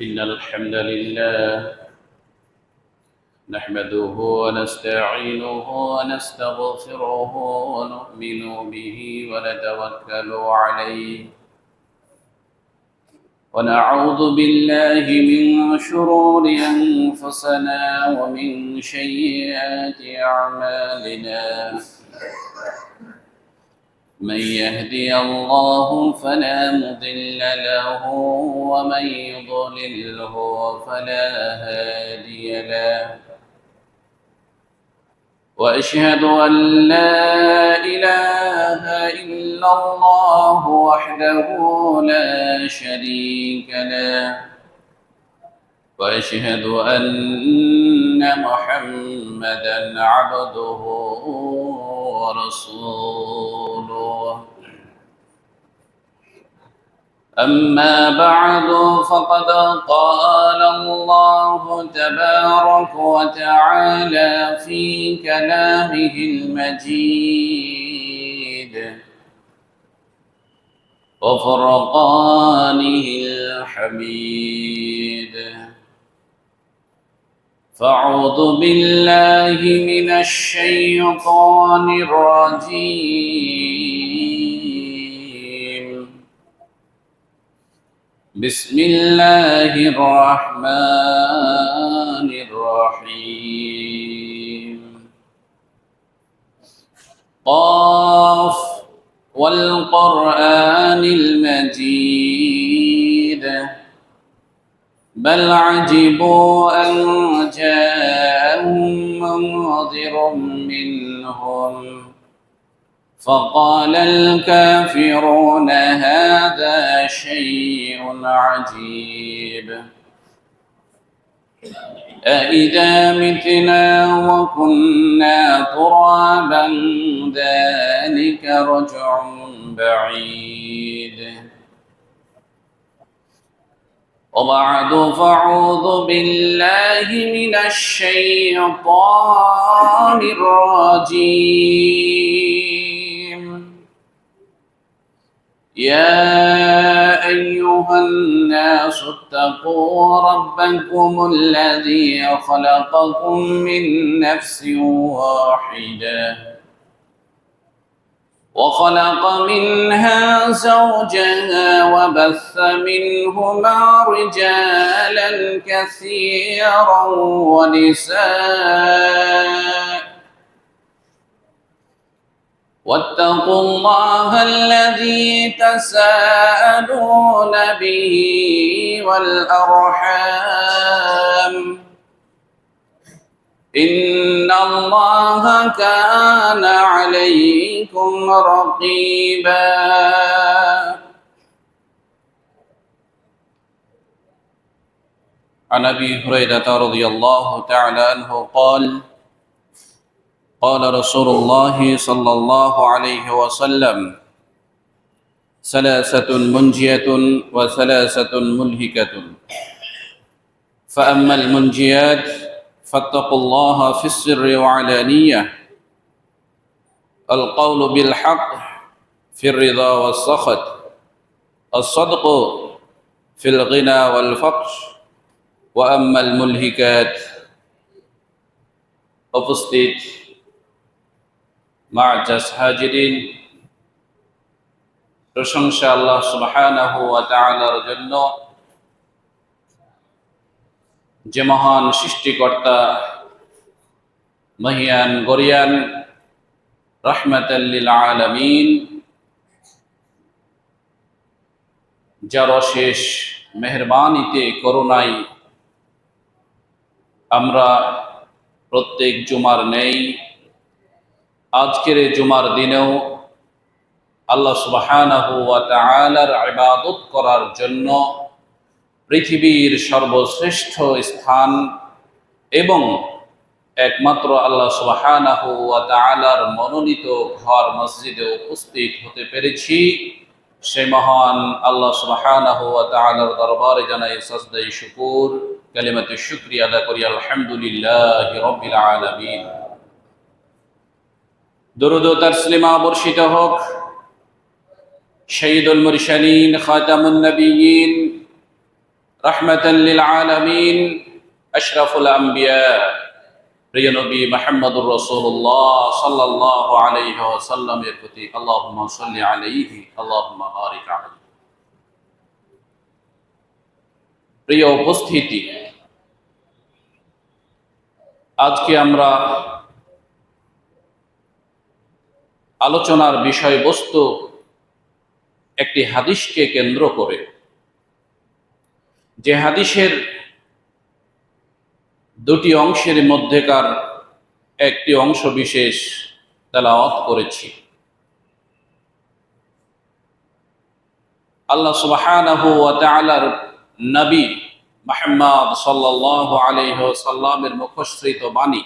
إن الحمد لله نحمده ونستعينه ونستغفره ونؤمن به ونتوكل عليه ونعوذ بالله من شرور أنفسنا ومن سيئات أعمالنا من يهدي الله فلا مضل له ومن يضلله فلا هادي له وأشهد أن لا إله إلا الله وحده لا شريك له وأشهد أن محمدًا عبده ورسوله أما بعد فقد قال الله تبارك وتعالى في كلامه المجيد وفرقانه الحميد فأعوذ بالله من الشيطان الرجيم بسم الله الرحمن الرحيم قاف والقرآن المجيد بل عجبوا أن جاءهم منذر منهم فقال الكافرون هذا شيء عجيب أإذا متنا وكنا ترابا ذلك رجع بعيد وبعد فأعوذ بالله من الشيطان الرجيم يا أيها الناس اتقوا ربكم الذي خلقكم من نفس واحدة وخلق منها زوجها وبث منهما رجالا كثيرا ونساء واتقوا الله الذي تساءلون به والأرحام إن الله كان عليكم رقيبا عن أبي هريرة رضي الله تعالى عنه قال قال رسول الله صلى الله عليه وسلم ثلاثة منجية وثلاثة ملهكة فأما المنجيات فاتقوا الله في السر وعلانية القول بالحق في الرضا والسخط الصدق في الغنى والفقر وأما الملهكات উপস্থিত মা'জাজ হাজিরিন প্রশংসা আল্লাহ সুবহানাহু ওয়া তাআলার জন্য যে মহান সৃষ্টিকর্তা মহিয়ান গরিয়ান রাহমাতাল লিল আলামিন যার অশেষ মেহেরবানিতে করুণায় আমরা প্রত্যেক জুমার ন্যায় আজকের এই জুমার দিনেও আল্লাহ সুবহানাহু ওয়া তাআলার ইবাদত করার জন্য পৃথিবীর সর্বশ্রেষ্ঠ স্থান এবং একমাত্র আল্লাহ সুবহানাহু ওয়া তাআলার মনোনীত ঘর মসজিদে উপস্থিত হতে পেরেছি সেই মহান আল্লাহ সুবহানাহু ওয়া তাআলার দরবারে জানাই সাজদায়ে শুকর কালিমাতে শুকরিয়া আদা করি আলহামদুলিল্লাহি রাব্বিল আলামিন দরুদ ও তাসলিমা বর্ষিত হোক শহীদুল মুরসালিন খাতামুন নবিয়্যিন রাহমাতাল লিল আলামিন, আশরাফুল আম্বিয়া, প্রিয় নবী মুহাম্মদুর রাসূলুল্লাহ সাল্লাল্লাহু আলাইহি ওয়াসাল্লামের প্রতি আল্লাহুম্মা সাল্লি আলাইহি আল্লাহুম্মা বারিক আলাইহি। প্রিয় উপস্থিতি, আজকে আমরা আলোচনার বিষয়বস্তু একটি হাদিসকে কেন্দ্র করে, যে হাদিসের দুটি অংশের মধ্যেকার একটি অংশ বিশেষ তেলাওয়াত করেছি। আল্লাহ সুবহানাহু ওয়া তাআলার নবী মুহাম্মদ সাল্লাল্লাহু আলাইহি ওয়াসাল্লামের মুখশ্রিত বাণী,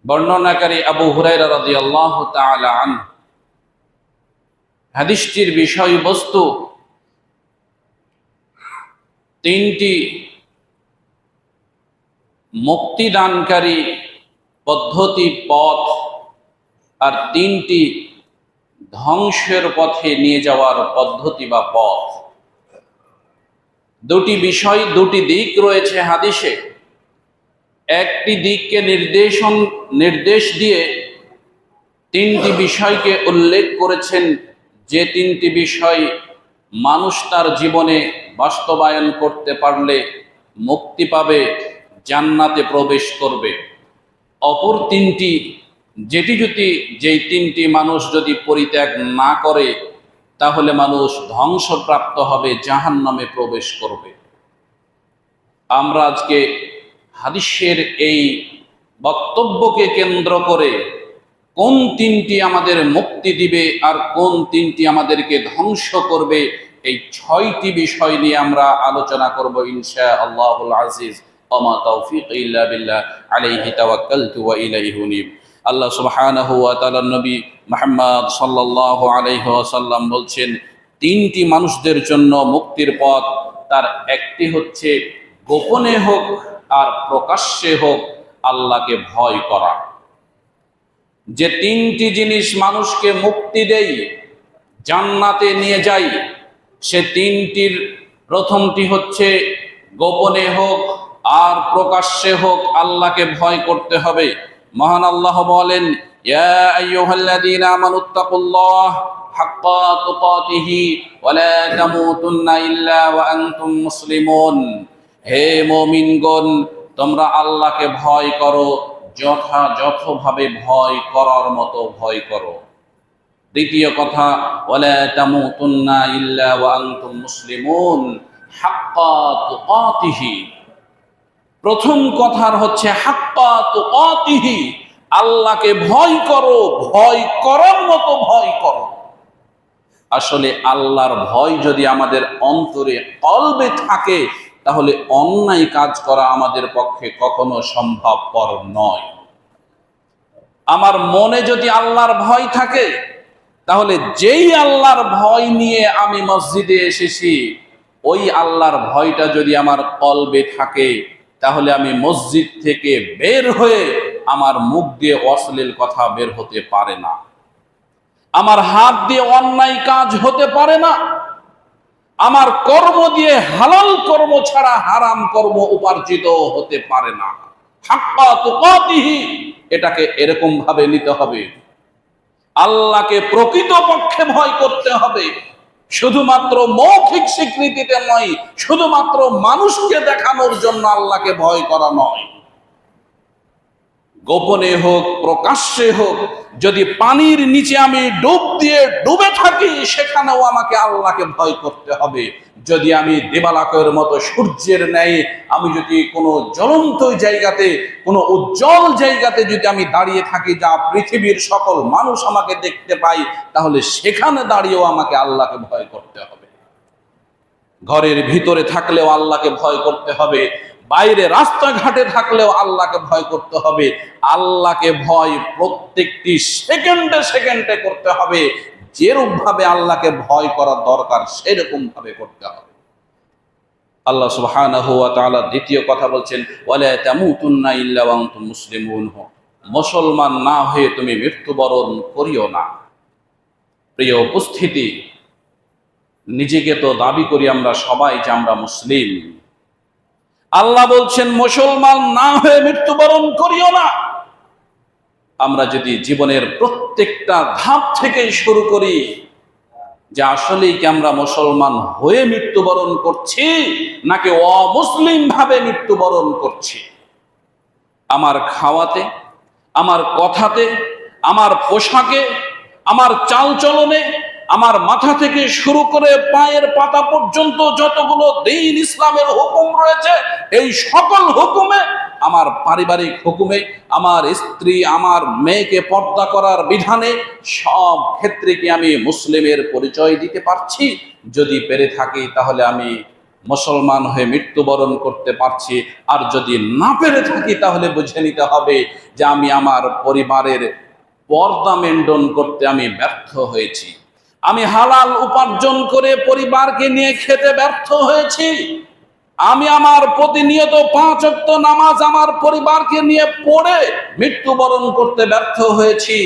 বর্ণনাকারী আবু হুরায়রা রাদিয়াল্লাহু তাআলা আনহু। হাদিসটির বিষয়বস্তু তিনটি মুক্তিদানকারী পদ্ধতি, পথ, আর তিনটি ধ্বংসের পথে নিয়ে যাওয়ার পদ্ধতি বা পথ। দুটি বিষয়, দুটি দিক রয়েছে হাদিসে। একটি দিককে নির্দেশ দিয়ে তিনটি বিষয়কে উল্লেখ করেছেন, যে তিনটি বিষয় মানুষ তার জীবনে বাস্তবায়ন করতে পারলে মুক্তি পাবে, জান্নাতে প্রবেশ করবে। অপর তিনটি, যেই তিনটি মানুষ যদি পরিত্যাগ না করে, তাহলে মানুষ ধ্বংসপ্রাপ্ত হবে, জাহান্নামে প্রবেশ করবে। আমরা আজকে হাদিসের এই বক্তব্যকে কেন্দ্র করে কোন তিনটি আমাদের মুক্তি দিবে আর কোন তিনটি আমাদেরকে ধ্বংস করবে, এই ৬টি বিষয় নিয়ে আমরা আলোচনা করব ইনশাআল্লাহুল আজিজ। ওমা তাওফীক ইল্লা বিল্লাহ, আলাইহি তাওয়াক্কালতু ওয়া ইলাইহি উনীব। আল্লাহ সুবহানাহু ওয়া তাআলার নবী মুহাম্মদ সাল্লাল্লাহু আলাইহি ওয়াসাল্লাম বলছেন, তিনটি মানুষদের জন্য মুক্তির পথ। তার একটি হচ্ছে গোপনে হোক আর প্রকাশ্যে হোক আল্লাহকে ভয় করা। যে তিনটি জিনিস মানুষকে মুক্তি দেয়, জান্নাতে নিয়ে যায়, সে তিনটির প্রথমটি হচ্ছে গোপনে হোক আর প্রকাশ্যে হোক আল্লাহকে ভয় করতে হবে। মহান আল্লাহ বলেন, ইয়া আইয়ুহাল্লাযীনা আমানুত্তাকুল্লাহ হাক্কা তুকাতিহি ওয়া লা তামুতুন্না ইল্লা ওয়া আনতুম মুসলিমুন। হে মুমিনগণ, তোমরা আল্লাহকে ভয় করো, যথাযথভাবে ভয় করার মতো ভয় করো। দ্বিতীয় কথা, ওয়ালা তামুতুন্না ইল্লা ওয়া আনতুম মুসলিমুন হাক্কা তুকাতিহি। প্রথম কথার হচ্ছে হাক্কা তুকাতিহি, আল্লাহকে ভয় করো, ভয় করার মতো ভয় করো। আসলে আল্লাহর ভয় যদি আমাদের অন্তরে, কলবে থাকে, তাহলে অন্যায় কাজ করা আমাদের পক্ষে কখনো সম্ভবপর নয়। আমার মনে যদি আল্লাহর ভয় থাকে, তাহলে যেই আল্লাহর ভয় নিয়ে আমি মসজিদে এসেছি, ওই আল্লাহর ভয়টা যদি আমার কলবে থাকে, তাহলে আমি মসজিদ থেকে বের হয়ে আমার মুখ দিয়ে অশ্লীল কথা বের হতে পারে না, আমার হাত দিয়ে অন্যায় কাজ হতে পারে না, আমার কর্ম দিয়ে হালাল কর্ম ছাড়া হারাম কর্ম উপার্জিত হতে পারে না। হাক্কা তুকাতিহি, এটাকে এরকম ভাবে নিতে হবে। আল্লাহকে প্রকৃতপক্ষে ভয় করতে হবে, শুধুমাত্র মৌখিক স্বীকৃতিতে নয়, শুধুমাত্র মানুষকে দেখানোর জন্য আল্লাহকে ভয় করা নয়। গোপনে হোক প্রকাশ্যে হোক, যদি পানির নিচে আমি ডুব দিয়ে ডুবে থাকি, সেখানেও আমাকে আল্লাহকে ভয় করতে হবে। যদি আমি দেবালাকের মতো সূর্যের ন্যায় আমি যদি কোনো জ্বলন্ত জায়গাতে, কোনো উজ্জ্বল জায়গাতে যদি আমি দাঁড়িয়ে থাকি, যা পৃথিবীর সকল মানুষ আমাকে দেখতে পায়, তাহলে সেখানে দাঁড়িয়েও আমাকে আল্লাহকে ভয় করতে হবে। ঘরের ভিতরে থাকলেও আল্লাহকে ভয় করতে হবে, বাইরে রাস্তাঘাটে থাকলেও আল্লাহকে ভয় করতে হবে। আল্লাহকে ভয় প্রত্যেকটি সেকেন্ডে সেকেন্ডে করতে হবে। যেরূপ ভাবে আল্লাহকে ভয় করা দরকার, সেরকম ভাবে করতে হবে। আল্লাহ সুবহানাহু ওয়া তাআলা দ্বিতীয় কথা বলছেন, ওয়ালা তামুতুন্না ইল্লা ওয়া আনতুম মুসলিমুন। মুসলমান না হয়ে তুমি মৃত্যুবরণ করিও না। প্রিয় উপস্থিতি, নিজেকে তো দাবি করি আমরা সবাই যে আমরা মুসলিম। আল্লাহ বলছেন মুসলমান না হয়ে মৃত্যুবরণ করিও না। আমরা যদি জীবনের প্রত্যেকটা ধাপ থেকে শুরু করি যে আসলেই কি আমরা মুসলমান হয়ে মৃত্যুবরণ করছি নাকি অমুসলিম ভাবে মৃত্যুবরণ করছি। আমার খাওয়াতে, আমার কথাতে, আমার পোশাকে, আমার চালচলনে, আমার মাথা থেকে শুরু করে পায়ের পাতা পর্যন্ত যতগুলো দ্বীন ইসলামের হুকুম রয়েছে, এই সকল হুকুমে, আমার পারিবারিক হুকুমে, আমার স্ত্রী আমার মেয়েকে পর্দা করার বিধানে সব ক্ষেত্রে কি আমি মুসলিমের পরিচয় দিতে পারছি? যদি পেরে থাকি তাহলে আমি মুসলমান হয়ে মৃত্যুবরণ করতে পারছি। আর যদি না পেরে থাকি তাহলে বুঝে নিতে হবে যে আমি আমার পরিবারের পর্দা মেনটেন করতে আমি ব্যর্থ হয়েছি। আমি হালাল উপার্জন করে পরিবারকে নিয়ে খেতে ব্যর্থ হয়েছি। আমি আমার প্রতিনিয়ত 5 ওয়াক্ত নামাজ আমার পরিবারকে নিয়ে পড়ে মৃত্যুবরণ করতে ব্যর্থ হয়েছি।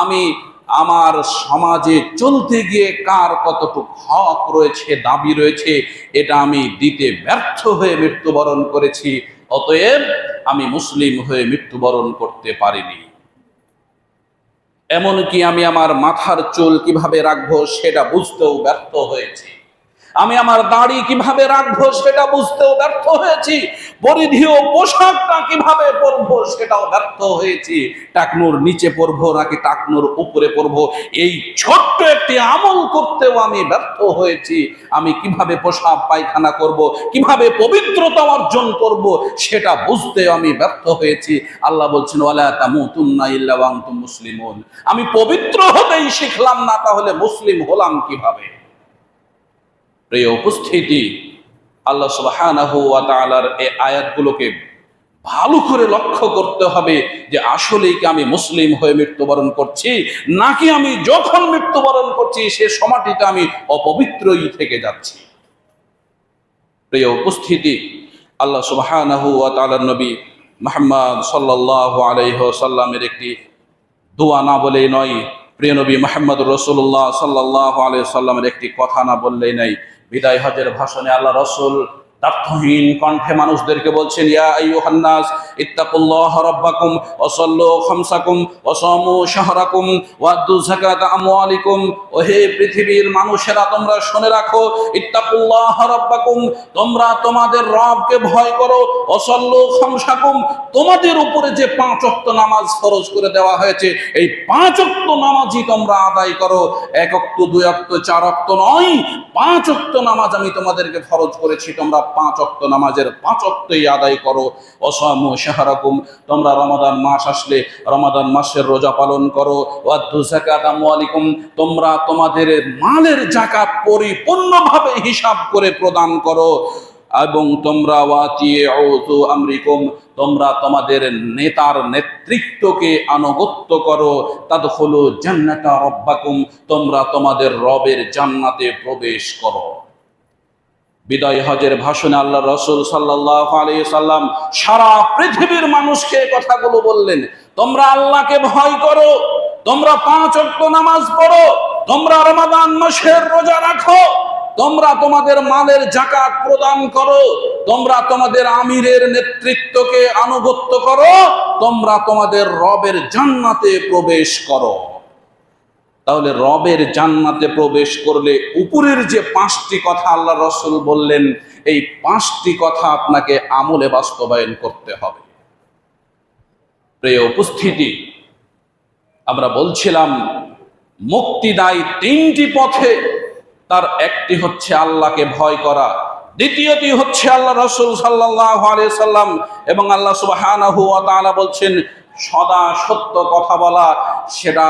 আমি আমার সমাজে চলতে গিয়ে কার কতটুকু হক রয়েছে, দাবি রয়েছে, এটা আমি দিতে ব্যর্থ হয়ে মৃত্যুবরণ করেছি। অতএব আমি মুসলিম হয়ে মৃত্যুবরণ করতে পারিনি। এমনকি আমি আমার মাথার চুল কিভাবে রাখবো সেটা বুঝতেও ব্যর্থ হয়েছি। আমি আমার দাড়ি কিভাবে রাখবো সেটা বুঝতেও ব্যর্থ হয়েছি। পরিধেয় পোশাকটা কিভাবে পরবো সেটাও ব্যর্থ হয়েছি। টাকনুর নিচে পরবো নাকি টাকনুর উপরে পরবো, এই ছোট্ট একটি আমল করতেও আমি ব্যর্থ হয়েছি। আমি কিভাবে পেশাব পায়খানা করব, কিভাবে পবিত্রতা অর্জন করব সেটা বুঝতেও আমি ব্যর্থ হয়েছি। আল্লাহ বলছেন ওয়ালা তামুতুন্না ইল্লা ওয়া আনতুম মুসলিমুন। আমি পবিত্র হতেই শিখলাম না, তাহলে মুসলিম হলাম কিভাবে? প্রিয় উপস্থিতি, আল্লাহ সুবহানাহু ওয়া তাআলার এই আয়াতগুলোকে ভালো করে লক্ষ্য করতে হবে যে আসলেই কি আমি মুসলিম হয়ে মৃত্যুবরণ করছি নাকি আমি যখন মৃত্যুবরণ করছি সে সময়টিতে আমি অপবিত্রই থেকে যাচ্ছি। প্রিয় উপস্থিতি, আল্লাহ সুবহানাহু ওয়া তাআলার নবী মুহাম্মদ সাল্লাল্লাহু আলাইহি ওয়াসাল্লামের একটি দোয়া না বলেই নয়, প্রিয় নবী মুহাম্মদ রাসূলুল্লাহ সাল্লাল্লাহু আলাইহি ওয়াসাল্লামের একটি কথা না বললেই নাই। বিদায় হজের ভাষণে আল্লাহ রাসূল দার্থহীন কণ্ঠে মানুষদেরকে বলছেন, ইয়া আইয়ুহান নাস ইত্তাকুল্লাহ রাব্বাকুম ওয়া সাল্লু খামসাকুম ওয়া সামু শাহরাকুম ওয়া আদ্দু যাকাতা আমওয়ালিকুম। ও হে পৃথিবীর মানুষেরা, তোমরা শুনে রাখো, ইত্তাকুল্লাহ রাব্বাকুম, তোমরা তোমাদের রবকে ভয় করো, ওয়া সাল্লু খামসাকুম, তোমাদের উপরে যে 5 ওয়াক্ত নামাজ ফরজ করে দেওয়া হয়েছে এই 5 ওয়াক্ত নামাজই তোমরা আদায় করো। 1 ওয়াক্ত 2 ওয়াক্ত 4 ওয়াক্ত নয়, 5 ওয়াক্ত নামাজ আমি তোমাদেরকে ফরজ করেছি, তোমরা 5 ওয়াক্ত নামাজের 5 ওয়াক্তই আদায় করো। ওয়াসামু শাহরাকুম, তোমরা রমাদান মাস আসলে রমাদান মাসের রোজা পালন করো। ওয়াদ্দু যাকাত আমওয়ালিকুম, তোমরা তোমাদের মালের যাকাত পরিপূর্ণভাবে হিসাব করে প্রদান করো। এবং তোমরা ওয়াতিউযু আমরিকুম, তোমরা তোমাদের নেতার নেতৃত্বকে আনুগত্য করো। তাদখুলু জান্নাতা রাব্বাকুম, তোমরা তোমাদের রবের জান্নাতে প্রবেশ করো। বিদায় হজের ভাষণে আল্লাহ রাসূল সাল্লাল্লাহু আলাইহি সাল্লাম সারা পৃথিবীর মানুষকে কথাগুলো বললেন, তোমরা আল্লাহকে ভয় করো, তোমরা 5 ওয়াক্ত নামাজ পড়ো, তোমরা রমাদান মাসের রোজা রাখো, তোমরা তোমাদের মালের যাকাত প্রদান করো, তোমরা তোমাদের আমিরের নেতৃত্বকে আনুগত্য করো, তোমরা তোমাদের রবের জান্নাতে প্রবেশ করো। তাহলে রবের জান্নাতে প্রবেশ করলে উপরের যে 5টি কথা আল্লাহ রাসূল বললেন, এই 5টি কথা আপনাকে আমলে বাস্তবায়ন করতে হবে। প্রিয় উপস্থিতি, আমরা বলছিলাম মুক্তিদায়ী 3টি পথে, তার একটি হচ্ছে আল্লাহকে ভয় করা, দ্বিতীয়টি হচ্ছে আল্লাহ রাসূল সাল্লাল্লাহু আলাইহি সাল্লাম এবং আল্লাহ সুবহানাহু ওয়া তাআলা বলছেন সদা সত্য কথা বলা, সেটা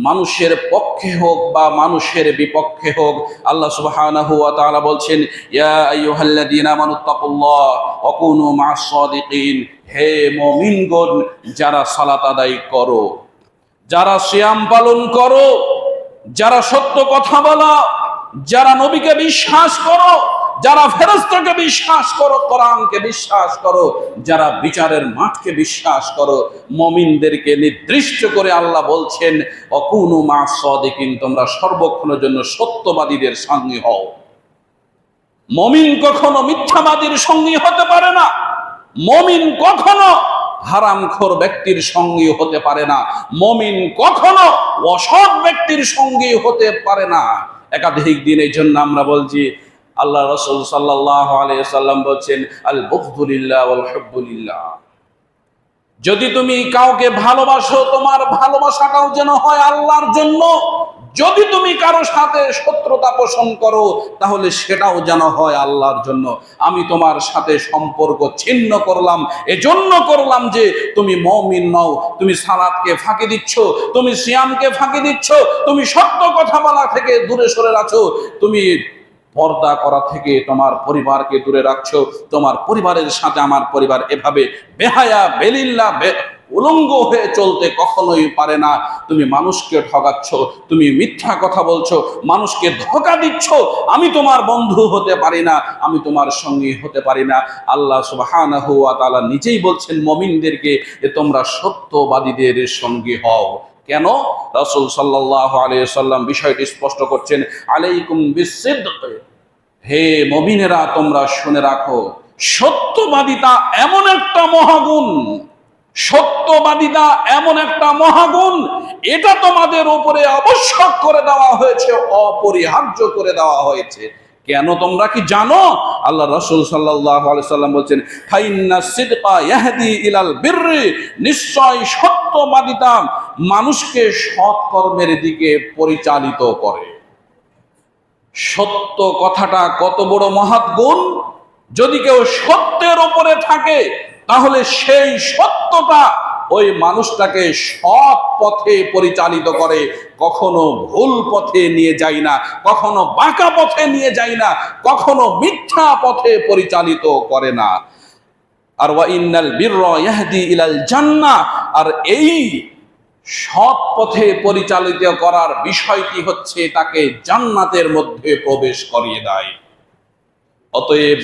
মানুষের পক্ষে হোক বা মানুষের বিপক্ষে হোক। আল্লাহ সুবহানাহু ওয়া তাআলা বলছেন, ইয়া আইয়ুহাল্লাযীনা আমানুত্তাকুল্লাহ ওয়া কুনু মা'আস সাদিকিন, হে মুমিনগণ, যারা সালাত আদায় করো, যারা সিয়াম পালন করো, যারা সত্য কথা বলো, যারা নবীকে বিশ্বাস করো, যারা ফেরেশতাকে বিশ্বাস করো, কোরআনকে বিশ্বাস করো, যারা বিচারের মাঠকে বিশ্বাস করো, মুমিনদেরকে নির্দিষ্ট করে আল্লাহ বলছেন অকুনু মা সাদিকিন, তোমরা সর্বক্ষণের জন্য সত্যবাদীদের সঙ্গী হও। মুমিন কখনো মিথ্যাবাদীর সঙ্গী হতে পারে না, মুমিন কখনো হারামখোর ব্যক্তির সঙ্গী হতে পারে না, মুমিন কখনো অসৎ ব্যক্তির সঙ্গী হতে পারে না। একাধিক দিন এই জন্য আমরা বলছি, আল্লাহ রাসূল সাল্লাল্লাহু আলাইহি সাল্লাম বলছেন আল বুগদু লিল্লাহ ওয়াল হুব্বু লিল্লাহ। যদি তুমি কাউকে ভালোবাসো, তোমার ভালোবাসাটাও যেন হয় আল্লাহর জন্য। যদি তুমি কারো সাথে শত্রুতা পোষণ করো, তাহলে সেটাও যেন হয় আল্লাহর জন্য। আমি তোমার সাথে সম্পর্ক ছিন্ন করলাম, এজন্য করলাম যে তুমি মুমিন নও, তুমি সালাতকে ফাঁকি দিচ্ছ, তুমি সিয়ামকে ফাঁকি দিচ্ছ, তুমি সত্য কথা বলা থেকে দূরে সরে আছো, তুমি পর্দা করা থেকে তোমার পরিবারকে দূরে রাখছো। তোমার পরিবারের সাথে আমার পরিবার এভাবে বেহায়া বেলিল্লা উলঙ্গ হয়ে চলতে কখনোই পারে না। তুমি মানুষকে ঠকাচ্ছ, তুমি মিথ্যা কথা বলছো, মানুষকে ধোঁকা দিচ্ছ। আমি তোমার বন্ধু হতে পারি না, আমি তোমার সঙ্গী হতে পারি না। আল্লাহ সুবহানাহু ওয়া তাআলা নিজেই বলছেন মুমিনদেরকে যে তোমরা সত্যবাদীদের সঙ্গী হও। কেন? রাসূল সাল্লাল্লাহু আলাইহি সাল্লাম বিষয়টি স্পষ্ট করছেন, আলাইকুম বিসিদক, হে মুমিনেরা তোমরা শুনে রাখো, সত্যবাদিতা এমন একটা মহাগুণ, সত্যবাদিতা এমন একটা মহাগুণ, এটা তোমাদের উপরে আবশ্যক করে দেওয়া হয়েছে, অপরিহার্য করে দেওয়া হয়েছে। কেন তোমরা কি জানো? আল্লাহ রাসূল সাল্লাল্লাহু আলাইহি সাল্লাম বলেন, ফাইন্না সিদকা ইয়াহদি ইলাল বিররি, নিশ্চয় সত্যবাদিতা মানুষকে সৎ কর্মের দিকে পরিচালিত করে। সত্য কথাটা কত বড় মহৎ গুণ! যদি কেউ সত্যের উপরে থাকে, তাহলে সেই সত্যটা ওই মানুষটাকে সৎ পথে পরিচালিত করে, কখনো ভুল পথে নিয়ে যায় না, কখনো বাঁকা পথে নিয়ে যায় না, কখনো মিথ্যা পথে পরিচালিত করে না। আর ওয়া ইন্নাল বিররা ইয়াহদি ইলাল জান্নাহ, আর এই সৎ পথে পরিচালিত করার বিষয়টি হচ্ছে তাকে জান্নাতের মধ্যে প্রবেশ করিয়ে দেয়। অতএব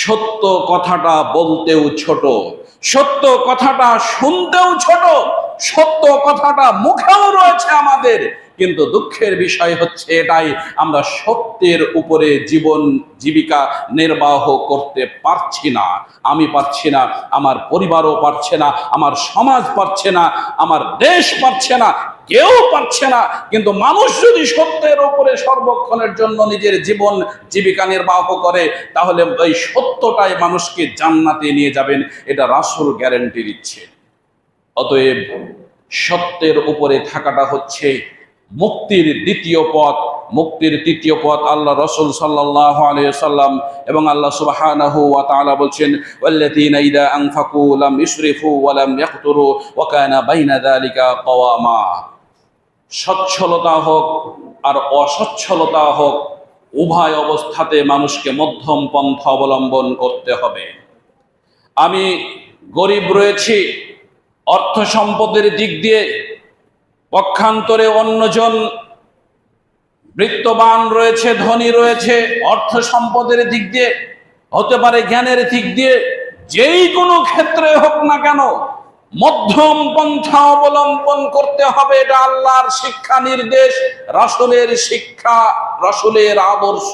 সত্য কথাটা বলতেও ছোট, সত্য কথাটা শুনতেও ছোট, সত্য কথাটা মুখেও রয়েছে আমাদের, কিন্তু দুঃখের বিষয় হচ্ছে এটাই, আমরা সত্যের উপরে জীবন জীবিকা নির্বাহ করতে পারছি না। আমি পারছি না, আমার পরিবারও পারছে না, আমার সমাজ পারছে না, আমার দেশ পারছে না, কেউ পারছে না। কিন্তু মানুষ যদি সত্যের উপরে সর্বক্ষণের জন্য নিজের জীবন জীবিকা নির্বাহ করে, তাহলে এই সত্যটাই মানুষকে জান্নাতে নিয়ে যাবেন, এটা রাসূল গ্যারান্টি দিচ্ছে। অতএব সত্যের উপরে থাকাটা হচ্ছে মুক্তির দ্বিতীয় পথ। মুক্তির তৃতীয় পথ আল্লাহ রাসূল সাল্লাল্লাহু আলাইহি সাল্লাম এবং আল্লাহ সুবহানাহু ওয়া তাআলা বলছেন, ওয়াল্লাযীনা ইযা আনফাকু লাম ইসরিফু ওয়া লাম ইয়াকতুরু ওয়া কানা বাইনা যালিকা কাওয়ামা। সচ্ছলতা হোক আর অসচ্ছলতা হোক, উভয় অবস্থাতে মানুষকে মধ্যম পন্থা অবলম্বন করতে হবে। আমি গরিব রয়েছি অর্থ সম্পদের দিক দিয়ে, পক্ষান্তরে অন্যজন বিত্তবান রয়েছে, ধনী রয়েছে অর্থ সম্পদের দিক দিয়ে, হতে পারে জ্ঞানের দিক দিয়ে, যেই কোনো ক্ষেত্রে হোক না কেন মধ্যম পন্থা অবলম্বন করতে হবে। এটা আল্লাহর শিক্ষা নির্দেশ, রাসূলের শিক্ষা, রাসূলের আদর্শ।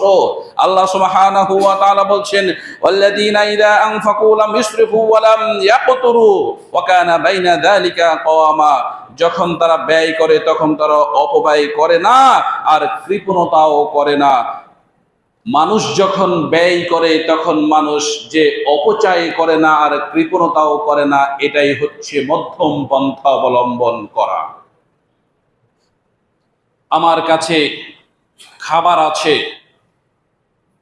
আল্লাহ সুবহানাহু ওয়া তাআলা বলছেন, ওয়াল্লাযীনা ইযা আনফাকু লাম ইসরিফু ওয়া লাম ইয়াকতুরু ওয়া কানা বাইনা যালিকা কাওয়ামা। যখন তারা ব্যয় করে তখন তারা অপব্যয় করে না আর কৃপণতাও করে না। মানুষ যখন ব্যয় করে তখন মানুষ যে অপচয় করে না আর কৃপণতাও করে না, এটাই হচ্ছে মধ্যম পন্থা অবলম্বন করা। আমার কাছে খাবার আছে,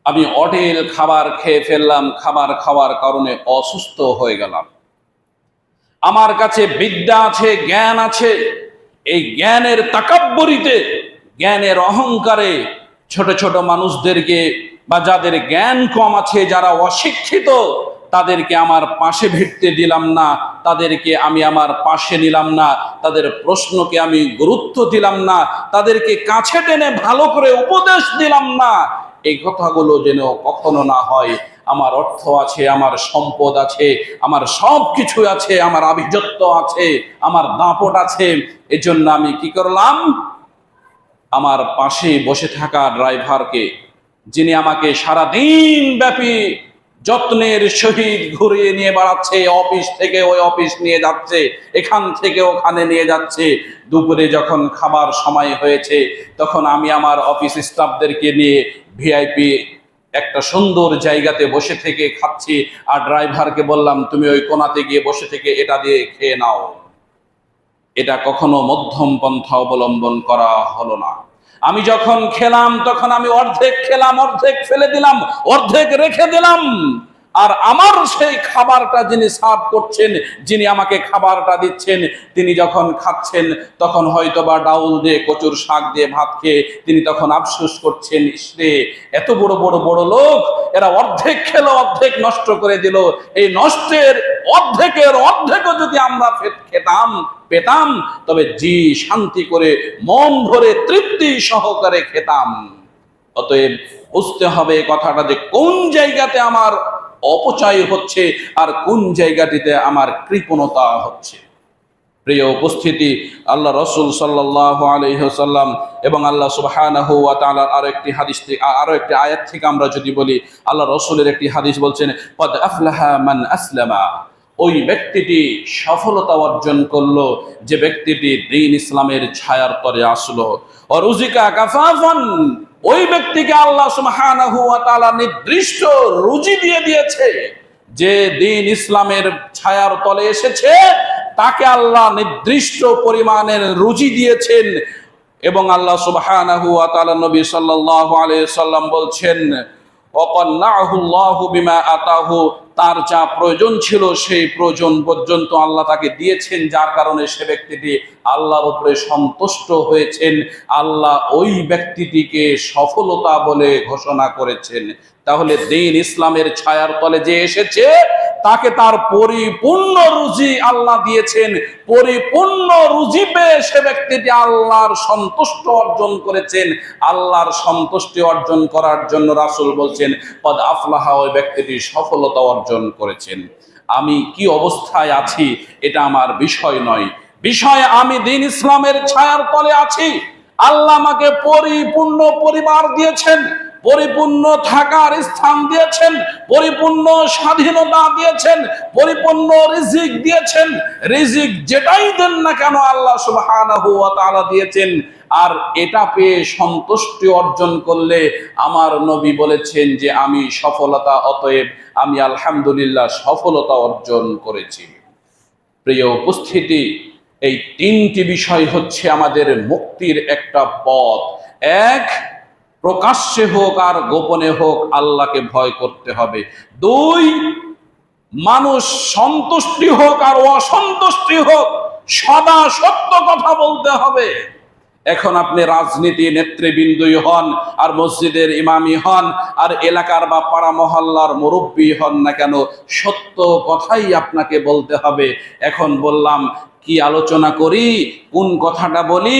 আমি অঢেল খাবার খেয়ে ফেললাম, খাবার খাওয়ার কারণে অসুস্থ হয়ে গেলাম। আমার কাছে বিদ্যা আছে, জ্ঞান আছে, এই জ্ঞানের তাকাব্বুরিতে, জ্ঞানের অহংকারে ছোট ছোট মানুষদেরকে বা যাদের জ্ঞান কম আছে, যারা অশিক্ষিত, তাদেরকে আমার পাশে ভিড়তে দিলাম না, তাদেরকে আমি আমার পাশে নিলাম না, তাদের প্রশ্নকে আমি গুরুত্ব দিলাম না, তাদেরকে কাছে টেনে ভালো করে উপদেশ দিলাম না। এই কথাগুলো যেন কখনো না হয়। আমার অর্থ আছে, আমার সম্পদ আছে, আমার সব কিছু আছে, আমার আভিজাত্য আছে, আমার দাপট আছে, এজন্য আমি কি করলাম, আমার পাশে বসে থাকা ড্রাইভারকে, যিনি আমাকে সারা দিন ব্যাপী যত্নের সহিত ঘুরিয়ে নিয়ে বেড়াচ্ছে, অফিস থেকে ওই অফিস নিয়ে যাচ্ছে, এখান থেকে ওখানে নিয়ে যাচ্ছে, দুপুরে যখন খাবার সময় হয়েছে তখন আমি আমার অফিস স্টাফদেরকে নিয়ে ভিআইপি একটা সুন্দর জায়গাতে বসে থেকে খাচ্ছি, আর ড্রাইভারকে বললাম তুমি ওই কোণাতে গিয়ে বসে থেকে এটা দিয়ে খেয়ে নাও। এটা কখনো মধ্যম পন্থা অবলম্বন করা হলো না। আমি যখন খেলাম তখন আমি অর্ধেক খেলাম, অর্ধেক ফেলে দিলাম, অর্ধেক রেখে দিলাম। আর আমার সেই খাবারটা যিনি সার্ভ করছেন, যিনি আমাকে খাবারটা দিচ্ছেন, তিনি যখন খাচ্ছেন তখন হয়তোবা ডাউল দিয়ে কচুর শাক দিয়ে ভাত খেয়ে তিনি তখন আফসোস করছেন, ইসরে এত বড় বড় বড় লোক, এরা অর্ধেক খেলো অর্ধেক নষ্ট করে দিল। এই নষ্টের অর্ধেকের অর্ধেকও যদি আমরা পেতাম তবে জি শান্তি করে মন ভরে তৃপ্তি সহকারে খেতাম। অতএব বুঝতে হবে কথাটা যে কোন জায়গাতে আমার অপচয় হচ্ছে আর কোন জায়গাটিতে আমার কৃপণতা হচ্ছে। প্রিয় উপস্থিতি, আল্লাহ রসুল সাল্লাল্লাহু আলাইহি ওয়াসাল্লাম এবং আল্লাহ সুবহানাহু ওয়া তাআলার আরো একটি আয়াত থেকে আমরা যদি বলি, আল্লাহ রসুলের একটি হাদিস বলছেন, ক্বাদ আফলাহা মান আসলামা, ওই ব্যক্তিটি সফলতা অর্জন করলো যে ব্যক্তিটি দ্বীন ইসলামের ছায়ার তলে আসলো। অরুজিকা কাফাফান, ওই ব্যক্তিকে আল্লাহ সুবহানাহু ওয়া তাআলা নির্দিষ্ট রুজি দিয়ে দিয়েছে। যে দ্বীন ইসলামের ছায়ার তলে এসেছে তাকে আল্লাহ নির্দিষ্ট পরিমাণের রুজি দিয়েছেন। এবং আল্লাহ সুবহানাহু ওয়া তাআলা নবী সাল্লাল্লাহু আলাইহি সাল্লাম বলছেন, ওয়াকান্নাহু আল্লাহু বিমা আতাহু, তার যা প্রয়োজন ছিল সেই প্রয়োজন পর্যন্ত আল্লাহ তাকে দিয়েছেন, যার কারণে সে ব্যক্তিটি আল্লাহর উপরে সন্তুষ্ট হয়েছেন। আল্লাহ ওই ব্যক্তিটিকে সফলতা বলে ঘোষণা করেছেন। তাহলে দ্বীন ইসলামের ছায়ার তলে যে এসেছে তাকে তার পরিপূর্ণ রুজি আল্লাহ দিয়েছেন। পরিপূর্ণ রুজি পেয়ে সে ব্যক্তিটি আল্লাহর সন্তুষ্ট অর্জন করেছেন। আল্লাহর সন্তুষ্টি অর্জন করার জন্য রাসূল বলছেন, ক্বাদ আফলাহা, ওই ব্যক্তিটি সফলতা অর্জন করেছেন। আমি কি অবস্থায় আছি এটা আমার বিষয় নয়, বিষয় আমি দ্বীন ইসলামের ছায়ার তলে আছি। আল্লাহ আমাকে পরিপূর্ণ পরিবার দিয়েছেন, পরিপূর্ণ থাকার স্থান দিয়েছেন, পরিপূর্ণ স্বাধীনতা দিয়েছেন, পরিপূর্ণ রিজিক দিয়েছেন। রিজিক যেটাই দেন না কেন আল্লাহ সুবহানাহু ওয়া তাআলা দিয়েছেন। আর এটা পেয়ে সন্তুষ্টি অর্জন করলে আমার নবী বলেছেন যে আমি সফলতা, অতএব আমি আলহামদুলিল্লাহ সফলতা অর্জন করেছি। প্রিয় উপস্থিতি, এই তিনটি বিষয় হচ্ছে আমাদের মুক্তির একটা পথ। এক, প্রকাশ্যে হোক আর গোপনে হোক আল্লাহকে ভয় করতে হবে। দুই, মানুষ সন্তুষ্টি হোক আর অসন্তুষ্টি হোক সদা সত্য কথা বলতে হবে। এখন আপনি রাজনীতি নেতৃবৃন্দই হন, আর মসজিদের ইমামই হন, আর এলাকার বা পাড়া মহল্লার মুরব্বী হন না কেন, সত্য কথাই আপনাকে বলতে হবে। এখন বললাম কি আলোচনা করি, কোন কথাটা বলি,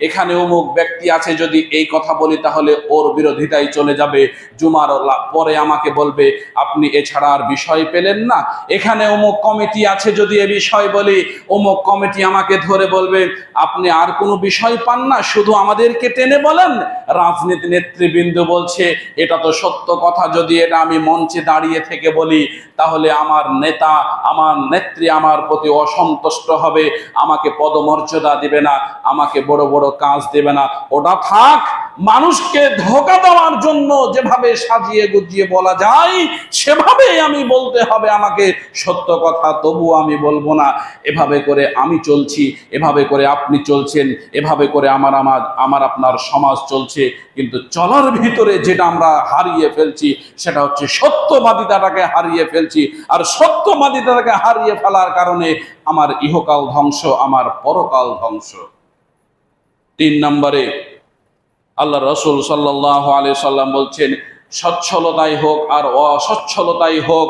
এখানে অমুক ব্যক্তি আছে, যদি এই কথা বলি তাহলে ওর বিরোধিতায় চলে যাবে, জুমার পরে আমাকে বলবে আপনি এছাড়া আর বিষয় পেলেন না। এখানে অমুক কমিটি আছে, যদি এ বিষয় বলি অমুক কমিটি আমাকে ধরে বলবে আপনি আর কোনো বিষয় পান না, শুধু আমাদেরকে টেনে বলেন। রাজনীতি নেতৃবৃন্দ বলছে এটা তো সত্য কথা, যদি এটা আমি মঞ্চে দাঁড়িয়ে থেকে বলি তাহলে আমার নেতা, আমার নেত্রী আমার প্রতি অসন্তুষ্ট হবে, আমাকে পদমর্যাদা দিবে না, আমাকে বড় বড় কাজ দেবে না। ওটা থাক, মানুষকে ধোঁকা দেওয়ার জন্য যেভাবে সাজিয়ে গুজিয়ে বলা যায় সেভাবেই আমি বলতে হবে আমাকে সত্য কথা, তবু আমি বলবো না। এভাবে করে আমি চলছি, এভাবে করে আপনি চলছেন, এভাবে করে আমার আপনার সমাজ চলছে। কিন্তু চলার ভিতরে যেটা আমরা হারিয়ে ফেলছি সেটা হচ্ছে সত্যবাদিতাটাকে হারিয়ে ফেলছি। আর সত্যবাদিতাটাকে হারিয়ে ফেলার কারণে আমার ইহকাল ধ্বংস, আমার পরকাল ধ্বংস। 3 নম্বরে আল্লাহ রসুল সাল্লাল্লাহু আলাইহি সাল্লাম বলছেন, সচ্ছলতাই হোক আর অসচ্ছলতাই হোক,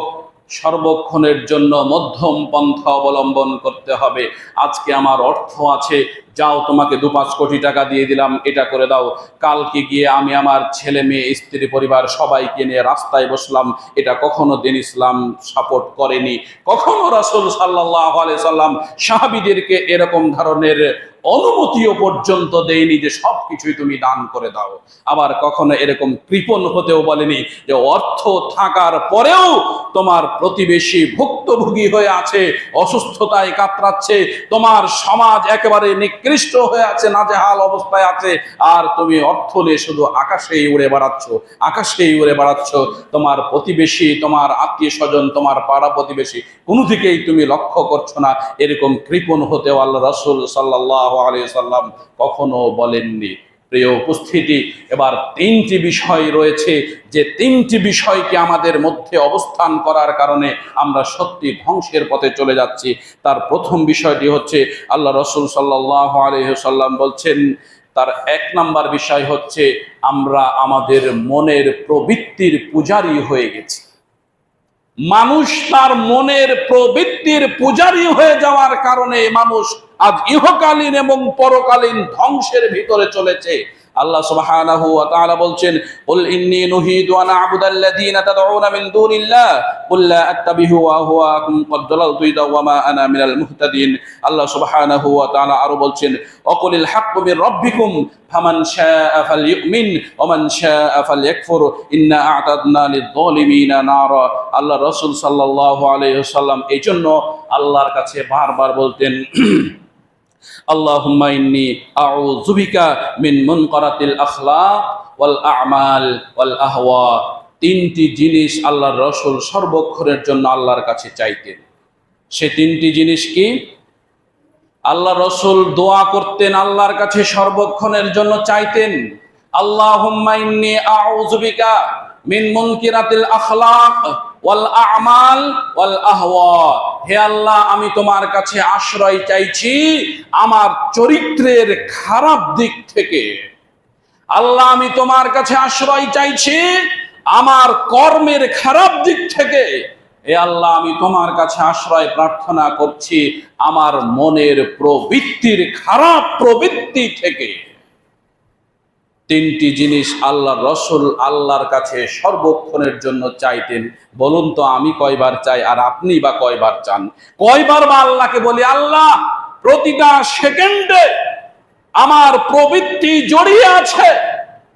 সর্বক্ষণের জন্য মধ্যম পন্থা অবলম্বন করতে হবে। আজকে আমার অর্থ আছে, যাও তোমাকে 2-5 কোটি টাকা দিয়ে দিলাম, এটা করে দাও। কালকে গিয়ে আমি আমার ছেলে মেয়ে স্ত্রী পরিবার সবাইকে নিয়ে রাস্তায় বসলাম, এটা কখনো দিন ইসলাম সাপোর্ট করেনি। কখনো রাসূল সাল্লাল্লাহু আলাইহি সাল্লাম সাহাবীদেরকে এরকম ধরনের অনুমতিও পর্যন্ত দেয়নি যে সব কিছুই তুমি দান করে দাও। আবার কখনো এরকম কৃপণ হতেও বলেনি যে অর্থ থাকার পরেও তোমার প্রতিবেশী ভুক্তভোগী হয়ে আছে, অসুস্থতায় কাতরাচ্ছে, তোমার সমাজ একেবারে নিকৃষ্ট হয়ে আছে, নাজেহাল অবস্থায় আছে, আর তুমি অর্থ নিয়ে শুধু আকাশেই উড়ে বেড়াচ্ছ। তোমার প্রতিবেশী, তোমার আত্মীয় স্বজন, তোমার পাড়া প্রতিবেশী কোনো দিকেই তুমি লক্ষ্য করছো না। এরকম কৃপণ হতেও আল্লাহ রাসূল সাল্লাল্লাহু আলাইহি সাল্লাম কখনো বলেননি। প্রিয় উপস্থিতি, এবার 3টি বিষয় রয়েছে, যে 3টি বিষয়কে আমাদের মধ্যে অবস্থান করার কারণে আমরা সত্যি ধ্বংসের পথে চলে যাচ্ছি। তার প্রথম বিষয়টি হচ্ছে আল্লাহ রাসূল সাল্লাল্লাহু আলাইহি সাল্লাম বলছেন, তার 1 নাম্বার বিষয় হচ্ছে আমরা আমাদের মনের প্রবৃত্তির পূজারী হয়ে গেছি। মানুষ তার মনের প্রবৃত্তির পূজারী হয়ে যাওয়ার কারণে মানুষ আজ ইহকালীন এবং পরকালীন ধ্বংসের ভিতরে চলেছে। আল্লাহ সুবহানাহু ওয়া তাআলা বলছেন, কুল ইন্নী নুহিদু আন আ'বুদাল্লাযীনা তাদউনা মিন দুনিল্লাহ কুল লা আত্তাবিহু আহওয়াকুম ক্বাদ দালালতু ইযা ওয়া মা আনা মিনাল মুহতাদিন। আল্লাহ সুবহানাহু ওয়া তাআলা আরো বলছেন, ওয়াকুলিল হাক্কু মির রাব্বিকুম ফামান শাআ ফালইউমিন ওয়া মান শাআ ফালইকফুর ইন্না আ'তাদনা লিয-যালিমিনা নারা। আল্লাহ রাসূল সাল্লাল্লাহু আলাইহি ওয়াসাল্লাম এইজন্য আল্লাহর কাছে বারবার বলতেন, আল্লাহুম্মা ইন্নী আউযু বিকা মিন মুনকারাতিল আখলাক ওয়াল আ'মাল ওয়াল আহওয়া। 3টি জিনিস আল্লাহর রাসূল সর্বক্ষণের জন্য আল্লাহর কাছে চাইতেন। সে 3টি জিনিস কি? আল্লাহ রাসূল দোয়া করতেন, আল্লাহর কাছে সর্বক্ষণের জন্য চাইতেন, আল্লাহুম্মা ইন্নী আউযু বিকা মিন মুনকিরাতিল আখলাক ওয়াল আ'মাল ওয়াল আহওয়া। হে আল্লাহ, আমি তোমার কাছে আশ্রয় চাইছি আমার চরিত্রের খারাপ দিক থেকে। আল্লাহ, আমি তোমার কাছে আশ্রয় চাইছি আমার কর্মের খারাপ দিক থেকে। হে আল্লাহ, আমি তোমার কাছে আশ্রয় প্রার্থনা করছি আমার মনের প্রবৃত্তির খারাপ প্রবৃত্তি থেকে। 3টি জিনিস আল্লাহর রাসূল আল্লাহর কাছে সর্বক্ষণের জন্য চাইতেন। বলুন তো আমি কয়বার চাই আর আপনি বা কয়বার চান? কয়বার বা আল্লাহকে বলি, আল্লাহ প্রতিটা সেকেন্ডে আমার প্রবৃত্তি জড়িয়ে আছে,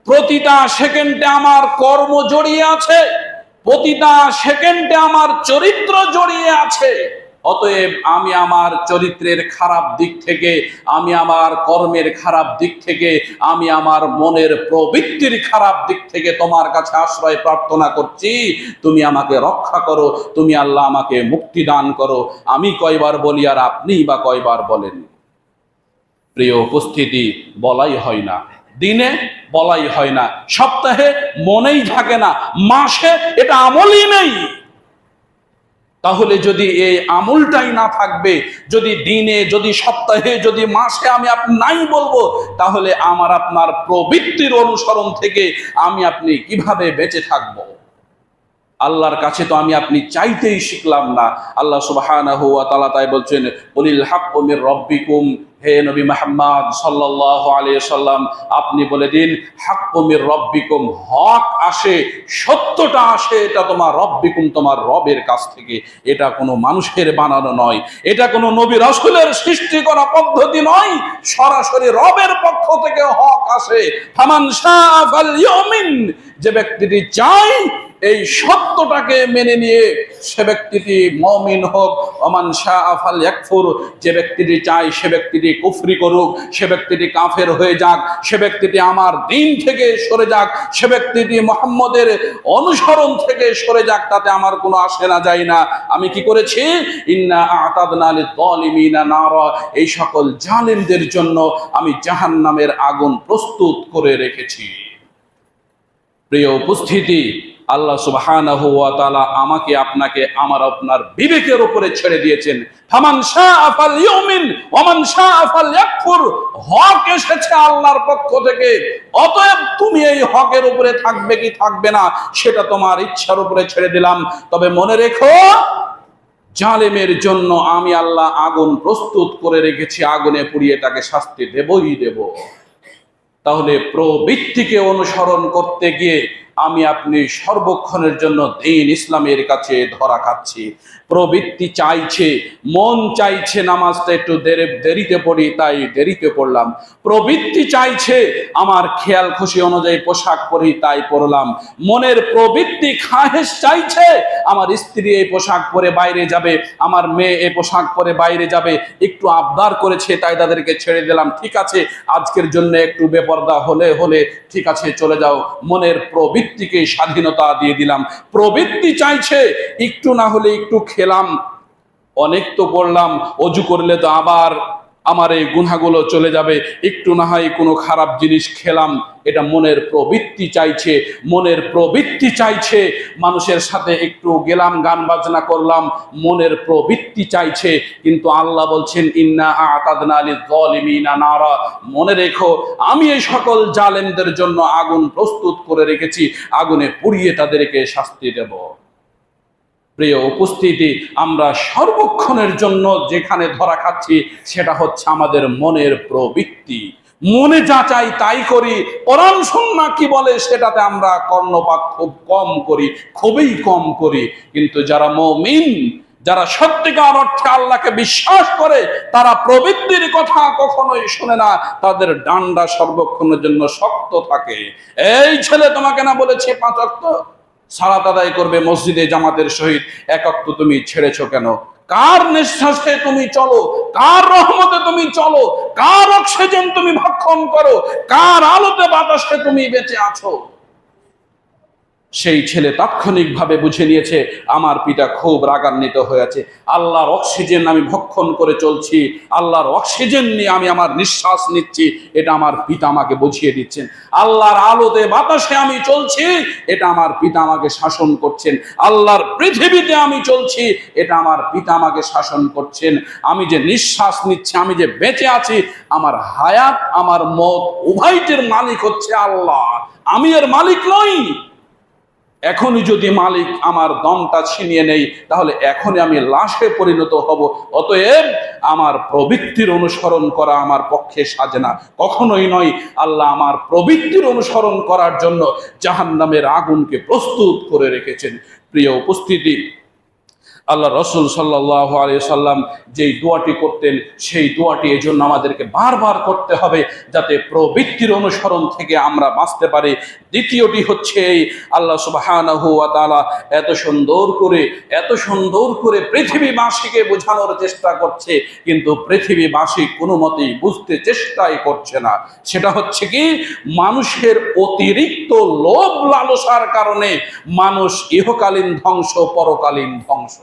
প্রতিটা সেকেন্ডে আমার কর্ম জড়িয়ে আছে, প্রতিটা সেকেন্ডে আমার চরিত্র জড়িয়ে আছে। অতএব আমি আমার চরিত্রের খারাপ দিক থেকে, আমি আমার কর্মের খারাপ দিক থেকে, আমি আমার মনের প্রবৃত্তির খারাপ দিক থেকে তোমার কাছে আশ্রয় প্রার্থনা করছি। তুমি আমাকে রক্ষা করো, তুমি আল্লাহ আমাকে মুক্তি দান করো। আমি কয়বার বলি আর আপনি বা কয়বার বলেন? প্রিয় উপস্থিতি, বলাই হয় না, দিনে বলাই হয় না, সপ্তাহে মনেই থাকে না, মাসে এটা আমলই নেই। তাহলে যদি এই আমলটাই না থাকবে, যদি দিনে, যদি সপ্তাহে, যদি মাসে আমি আপনি নাই বলবো, তাহলে আমার আপনার প্রবৃত্তির অনুসরণ থেকে আমি আপনি কিভাবে বেঁচে থাকবো? আল্লাহর কাছে তো আমি আপনি চাইতেই শিখলাম না। আল্লাহ সুবহানাহু ওয়া তাআলা তাই বলছেন, কুলিল হাক্কু মির রাব্বিকুম। হে নবী মুহাম্মদ সাল্লাল্লাহু আলাইহি সাল্লাম, আপনি বলে দিন, হাক্কু মির রাব্বিকুম, হক আসে, সত্যটা আসে, এটা তোমার রব্বিকুম, তোমার রবের কাছ থেকে। এটা কোনো মানুষের বানানো নয়, এটা কোনো নবী রাসূলের সৃষ্টি করা পদ্ধতি নয়, সরাসরি রবের পক্ষ থেকে হক আসে। ফামান শাআ ফালইউমিন, যে ব্যক্তিটি চায় এই সত্যটাকে মেনে নিয়ে সে ব্যক্তিটি মুমিন হোক। ওমান শাআ ফালইকফুর, যে ব্যক্তিটি চায় সে ব্যক্তিটি কুফরি করুক, সে ব্যক্তিটি কাফের হয়ে যাক, সে ব্যক্তিটি আমার দিন থেকে সরে যাক, সে ব্যক্তিটি মুহাম্মদের অনুসরণ থেকে সরে যাক, তাতে আমার কোনো আসে না যায় না। আমি কি করেছি? ইন্না আ'তাদনা লিয-যালিমিনা নারা, এই সকল জালিমদের জন্য আমি জাহান্নামের আগুন প্রস্তুত করে রেখেছি। প্রিয় উপস্থিতি, আল্লাহ সুবহানাহু ওয়া তাআলা আমাকে আপনাকে আমার আপনার বিবেকের উপরে ছেড়ে দিয়েছেন। ফামান শাআ ফালইউমিন ওয়া মান শাআ ফালইয়াকফুর। হক এসেছে আল্লাহর পক্ষ থেকে, অতএব তুমি এই হকের উপরে থাকবে কি থাকবে না সেটা তোমার ইচ্ছার উপরে ছেড়ে দিলাম। তবে মনে রেখো, জালেমের জন্য আমি আল্লাহ আগুন প্রস্তুত করে রেখেছি, আগুনে পুড়িয়ে তাকে শাস্তি দেবই দেব। তাহলে প্রবৃত্তিকে অনুসরণ করতে গিয়ে আমি আপনি সর্বক্ষণের জন্য দ্বীন ইসলামের কাছে ধরা খাচ্ছি। প্রবৃত্তি চাইছে, মন চাইছে নামাজটা একটু দেরিতে পড়ি, তাই দেরিতে পড়লাম। প্রবৃত্তি চাইছে আমার খেয়াল খুশি অনুযায়ী পোশাক পরি, তাই পরলাম। মনের প্রবৃত্তি খাহেশ চাইছে আমার স্ত্রী এই পোশাক পরে বাইরে যাবে, আমার মেয়ে এই পোশাক পরে বাইরে যাবে, একটু আবদার করেছে তাই তাদেরকে ছেড়ে দিলাম, ঠিক আছে আজকের জন্য একটু বেপরদা হলে ঠিক আছে চলে যাও। মনের প্রবৃত্তিকে স্বাধীনতা দিয়ে দিলাম। প্রবৃত্তি চাইছে একটু না হলে একটু খেলাম, অনেক তো পড়লাম, অজু করলে তো আবার আমার এই গুনাহগুলো চলে যাবে, একটু না হয় কোনো খারাপ জিনিস খেলাম, এটা মনের প্রবৃত্তি চাইছে। মনের প্রবৃত্তি চাইছে মানুষের সাথে একটু গেলাম, গান বাজনা করলাম, মনের প্রবৃত্তি চাইছে। কিন্তু আল্লাহ বলছেন ইন্না আ'তাদনা লিয-যালিমিনা নারা, মনে রেখো আমি এই সকল জালেমদের জন্য আগুন প্রস্তুত করে রেখেছি, আগুনে পুড়িয়ে তাদেরকে শাস্তি দেব। প্রিয় উপস্থিতি, আমরা সর্বক্ষণের জন্য যেখানে ধরা খাচ্ছি সেটা হচ্ছে আমাদের মনের প্রবৃত্তি। মনে যা চাই তাই করি, কোরআন সুন্নাহ কি বলে সেটাতে আমরা কর্ণপাত খুব কম করি, খুবই কম করি। কিন্তু যারা মুমিন, যারা সত্যিকার অর্থে আল্লাহকে বিশ্বাস করে, তারা প্রবৃত্তির কথা কখনোই শুনে না, তাদের ডান্ডা সর্বক্ষণের জন্য শক্ত থাকে। এই ছেলে তোমাকে না বলেছে 5 ওয়াক্ত সালাত আদায় করবে মসজিদে জামাতের সহিত, 1 ওয়াক্ত তুমি ছেড়েছো কেন? কার নিঃশ্বাসে তুমি চলো, কার রহমতে তুমি চলো, কার অক্সিজেন তুমি ভক্ষণ করো, কার আলোতে বাতাসে তুমি বেঁচে আছো? সেই ছেলে তাৎক্ষণিকভাবে বুঝে নিয়েছে আমার পিতা খুব রাগান্বিত হয়েছে, আল্লাহর অক্সিজেন আমি ভক্ষণ করে চলছি, আল্লাহর অক্সিজেন নিয়ে আমি আমার নিঃশ্বাস নিচ্ছি, এটা আমার পিতা আমাকে বুঝিয়ে দিচ্ছেন। আল্লাহর আলোতে বাতাসে আমি চলছি, এটা আমার পিতা আমাকে শাসন করছেন। আল্লাহর পৃথিবীতে আমি চলছি, এটা আমার পিতা আমাকে শাসন করছেন। আমি যে নিঃশ্বাস নিচ্ছি, আমি যে বেঁচে আছি, আমার হায়াত আমার মত উভয়টির মালিক হচ্ছে আল্লাহ, আমি এর মালিক নই। এখনই যদি মালিক আমার দমটা ছিনিয়ে নেই, তাহলে এখনই আমি লাশে পরিণত হব। অতএব আমার প্রবৃত্তির অনুসরণ করা আমার পক্ষে সাজে না, কখনোই নয়। আল্লাহ আমার প্রবৃত্তির অনুসরণ করার জন্য জাহান্নামের আগুনকে প্রস্তুত করে রেখেছেন। প্রিয় উপস্থিতি, আল্লাহ রসুল সাল্লাল্লাহু আলাইহি সাল্লাম যেই দোয়াটি করতেন, সেই দোয়াটি এই জন্য আমাদেরকে বারবার করতে হবে যাতে প্রবৃত্তির অনুসরণ থেকে আমরা বাঁচতে পারি। দ্বিতীয়টি হচ্ছে এই, আল্লাহ সুবহানাহু ওয়া তাআলা এত সুন্দর করে পৃথিবীবাসীকে বোঝানোর চেষ্টা করছে, কিন্তু পৃথিবীবাসী কোনো মতেই বুঝতে চেষ্টাই করছে না। সেটা হচ্ছে কি, মানুষের অতিরিক্ত লোভ লালসার কারণে মানুষ ইহকালীন ধ্বংস, পরকালীন ধ্বংস।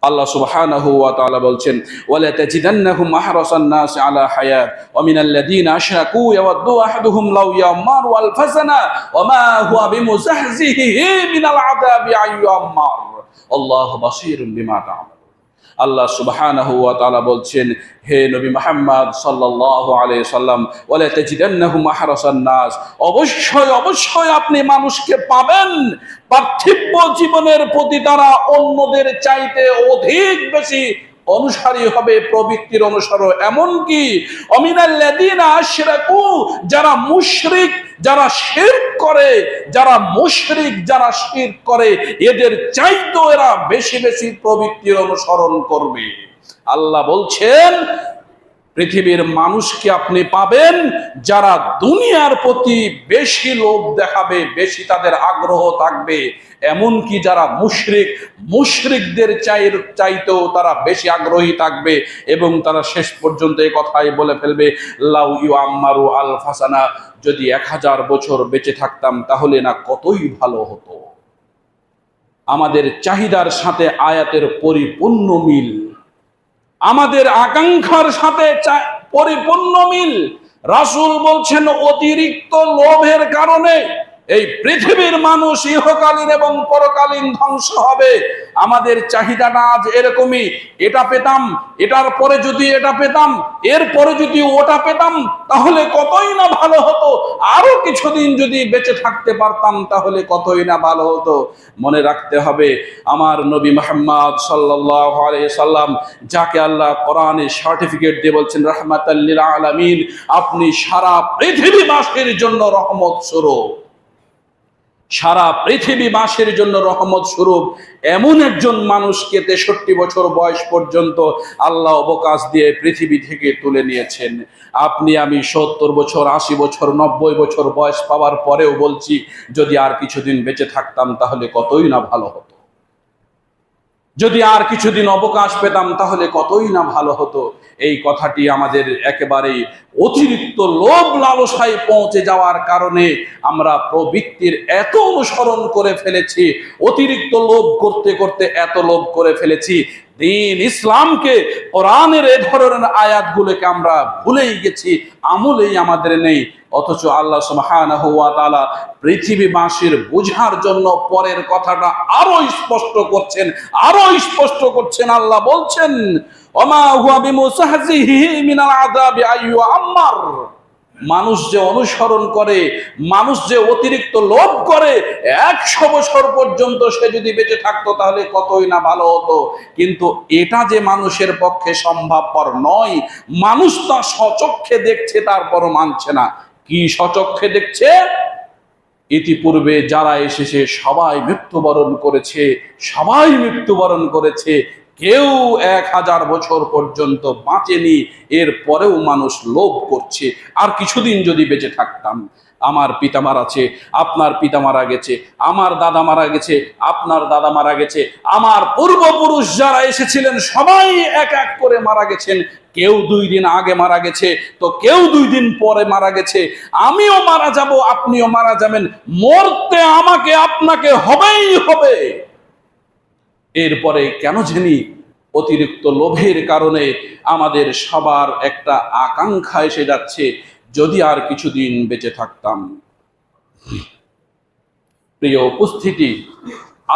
আল্লাহ সুবহানাহু ওয়া তাআলা বলছেন ওয়ালা তাজিদান্নাহুম আহরাসান নাস আলা হায়াত ওয়া মিনাল্লাযীনা আশরাকু ইয়াওয়াদ্দু আহাদুহুম লাউ ইয়াম্মারু আলফা সানা ওয়া মা হুয়া বিমুযাহজিহি মিনাল আযাবি আইয়াম্মার আল্লাহু বাসীরুম বিমা তা'মালুন। আল্লাহ সুবহানাহু ওয়া তাআলা বলছেন, হে নবী মুহাম্মদ সাল্লাল্লাহু আলাইহি সাল্লাম, ওয়ালা তাজিদান্নাহুম আহরাসান নাস, অবশ্যই আপনি মানুষকে পাবেন পার্থিব জীবনের প্রতি তারা অন্যদের চাইতে অধিক বেশি অনুসারী হবে, প্রবৃত্তির অনুসরণ। এমনকি অমিনাল্লাযীনা আশরাকু, যারা মুশরিক, যারা শিরক করে, যারা মুশরিক, যারা শিরক করে, এদের চাইতেও এরা বেশি বেশি প্রবৃত্তির অনুসরণ করবে। আল্লাহ বলছেন পৃথিবীর মানুষকে আপনি পাবেন যারা দুনিয়ার প্রতি বেশি লোভ দেখাবে, বেশি তাদের আগ্রহ থাকবে। এমনকি যারা মুশরিকদের চাইতেও তারা বেশি আগ্রহী থাকবে, এবং তারা শেষ পর্যন্ত এই কথাই বলে ফেলবে লাউ ইউআম্মারু আলফা সানা, যদি 1000 বছর বেঁচে থাকতাম তাহলে না কতই ভালো হতো। আমাদের চাহিদার সাথে আয়াতের পরিপূর্ণ মিল, আমাদের আকাঙ্ক্ষার সাথে পরিপূর্ণ মিল। রাসূল বলছেন অতিরিক্ত লোভের কারণে এই পৃথিবীর মানুষ ইহকালীন এবং পরকালীন ধ্বংস হবে। আমাদের চাহিদাটা আজ এরকমই, এটা পেতাম, এটার পরে যদি এটা পেতাম, এরপরে যদি ওটা পেতাম তাহলে কতই না ভালো হতো, আরো কিছুদিন যদি বেঁচে থাকতে পারতাম তাহলে কতই না ভালো হতো। মনে রাখতে হবে, আমার নবী মুহাম্মদ সাল্লাল্লাহু আলাইহি সাল্লাম, যাকে আল্লাহ কোরআনে সার্টিফিকেট দিয়ে বলছেন রাহমাতাল লিল আলামিন, আপনি সারা পৃথিবীবাসীর জন্য রহমত স্বরূপ, সারা পৃথিবীবাসীর জন্য রহমত স্বরূপ এমন একজন মানুষকে 63 বছর বয়স পর্যন্ত আল্লাহ অবকাশ দিয়ে পৃথিবী থেকে তুলে নিয়েছেন। আপনি আমি 70 বছর, 80 বছর, 90 বছর বয়স পাওয়ার পরেও বলছি, যদি আর কিছুদিন বেঁচে থাকতাম তাহলে কতই না ভালো হতো, যদি আর কিছুদিন অবকাশ পেতাম তাহলে কতই না ভালো হতো। এই কথাটি আমাদের একেবারেই অতিরিক্ত লোভ লালসায় পৌঁছে যাওয়ার কারণে আমরা প্রবৃত্তির এত অনুসরণ করে ফেলেছি, অতিরিক্ত লোভ করতে করতে এত লোভ করে ফেলেছি, দ্বীন ইসলামকে, কোরআনের এ ধরনের আয়াতগুলোকে আমরা ভুলেই গেছি, আমলেই আমাদের নেই। অথচ আল্লাহ সুবহানাহু ওয়া তাআলা পৃথিবীবাসীর বোঝার জন্য পরের কথাটা আরো স্পষ্ট করছেন, আরো স্পষ্ট করছেন। আল্লাহ বলছেন, ওমা হুয়া বিমুসাহজিহি মিনাল আযাবি আইয়ু আম্মার। মানুষ যে অনুসরণ করে, মানুষ যে অতিরিক্ত লোভ করে, 100 বছর পর্যন্ত সে যদি বেঁচে থাকতো তাহলে কতই না ভালো হতো। কিন্তু এটা যে মানুষের পক্ষে সম্ভবপর নয়। মানুষ তা স্বচক্ষে দেখছে, তারপরও মানছে না। কি স্বচক্ষে দেখছে? ইতিপূর্বে যারা এসেছে সবাই মৃত্যুবরণ করেছে, সবাই মৃত্যুবরণ করেছে, কেউ 1000 বছর পর্যন্ত বাঁচেনি, এর পরেও মানুষ লোভ করছে আর কিছুদিন যদি বেঁচে থাকতাম। আমার পিতা মারা গেছে, আপনার পিতা মারা গেছে, আমার দাদা মারা গেছে, আপনার দাদা মারা গেছে, আমার পূর্বপুরুষ যারা এসেছিলেন সবাই এক এক করে মারা গেছেন। কেউ 2 দিন আগে মারা গেছে, তো কেউ 2 দিন পরে মারা গেছে। আমিও মারা যাব, আপনিও মারা যাবেন, মরতে আমাকে আপনাকে হবেই হবে। এরপরে কেন জানি অতিরিক্ত লোভের কারণে আমাদের সবার একটা আকাঙ্ক্ষা এসে যাচ্ছে, যদি আর কিছুদিন বেঁচে থাকতাম। প্রিয় উপস্থিতি,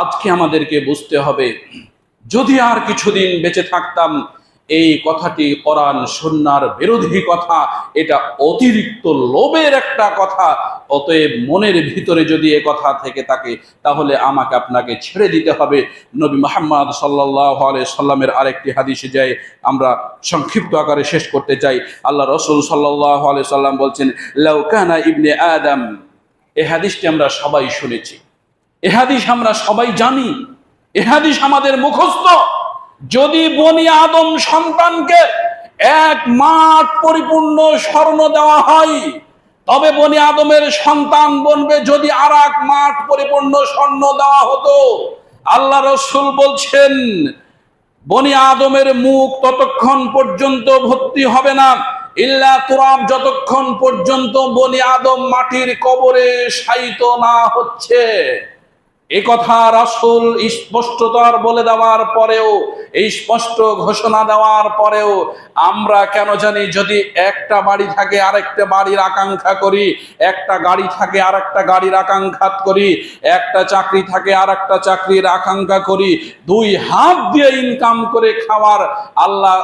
আজকে আমাদেরকে বুঝতে হবে, যদি আর কিছুদিন বেঁচে থাকতাম, এই কথাটি কোরআন সুন্নাহর বিরোধী কথা, এটা অতিরিক্ত লোভের একটা কথা। অতএব মনের ভিতরে যদি এ কথা থেকে থাকে তাহলে আমাকে আপনাকে ছেড়ে দিতে হবে। নবী মুহাম্মদ সাল্লাল্লাহু আলাইহি সাল্লামের আরেকটি হাদিসে যায়, আমরা সংক্ষিপ্ত আকারে শেষ করতে চাই। আল্লাহ রাসূল সাল্লাল্লাহু আলাইহি সাল্লাম বলছেন, লাউ কানা ইবনে আদম। এই হাদিসটি আমরা সবাই শুনেছি, এ হাদিস আমরা সবাই জানি, এ হাদিস আমাদের মুখস্থ। যদি বনি আদম সন্তানকে 1 মাঠ পরিপূর্ণ স্বর্ণ দেওয়া হয়, তবে বনি আদমের সন্তান বনবে যদি আর 1 মাঠ পরিপূর্ণ স্বর্ণ দেওয়া হতো। আল্লাহ রাসূল বলছেন, বনি আদমের মুখ ততক্ষণ পর্যন্ত ভর্তি হবে না ইল্লা তুরাব, যতক্ষণ পর্যন্ত বনি আদম মাটির কবরে শায়িত না হচ্ছে। এই কথা রাসূল স্পষ্টতর বলে দেওয়ার পরেও, এই স্পষ্ট ঘোষণা দেওয়ার পরেও আমরা কেন জানি যদি একটা বাড়ি থাকে আরেকটা বাড়ির আকাঙ্ক্ষা করি, একটা গাড়ি থাকে আরেকটা গাড়ির আকাঙ্ক্ষা করি, একটা চাকরি থাকে আরেকটা চাকরির আকাঙ্ক্ষা করি। 2 হাত দিয়ে ইনকাম করে খাওয়ার আল্লাহ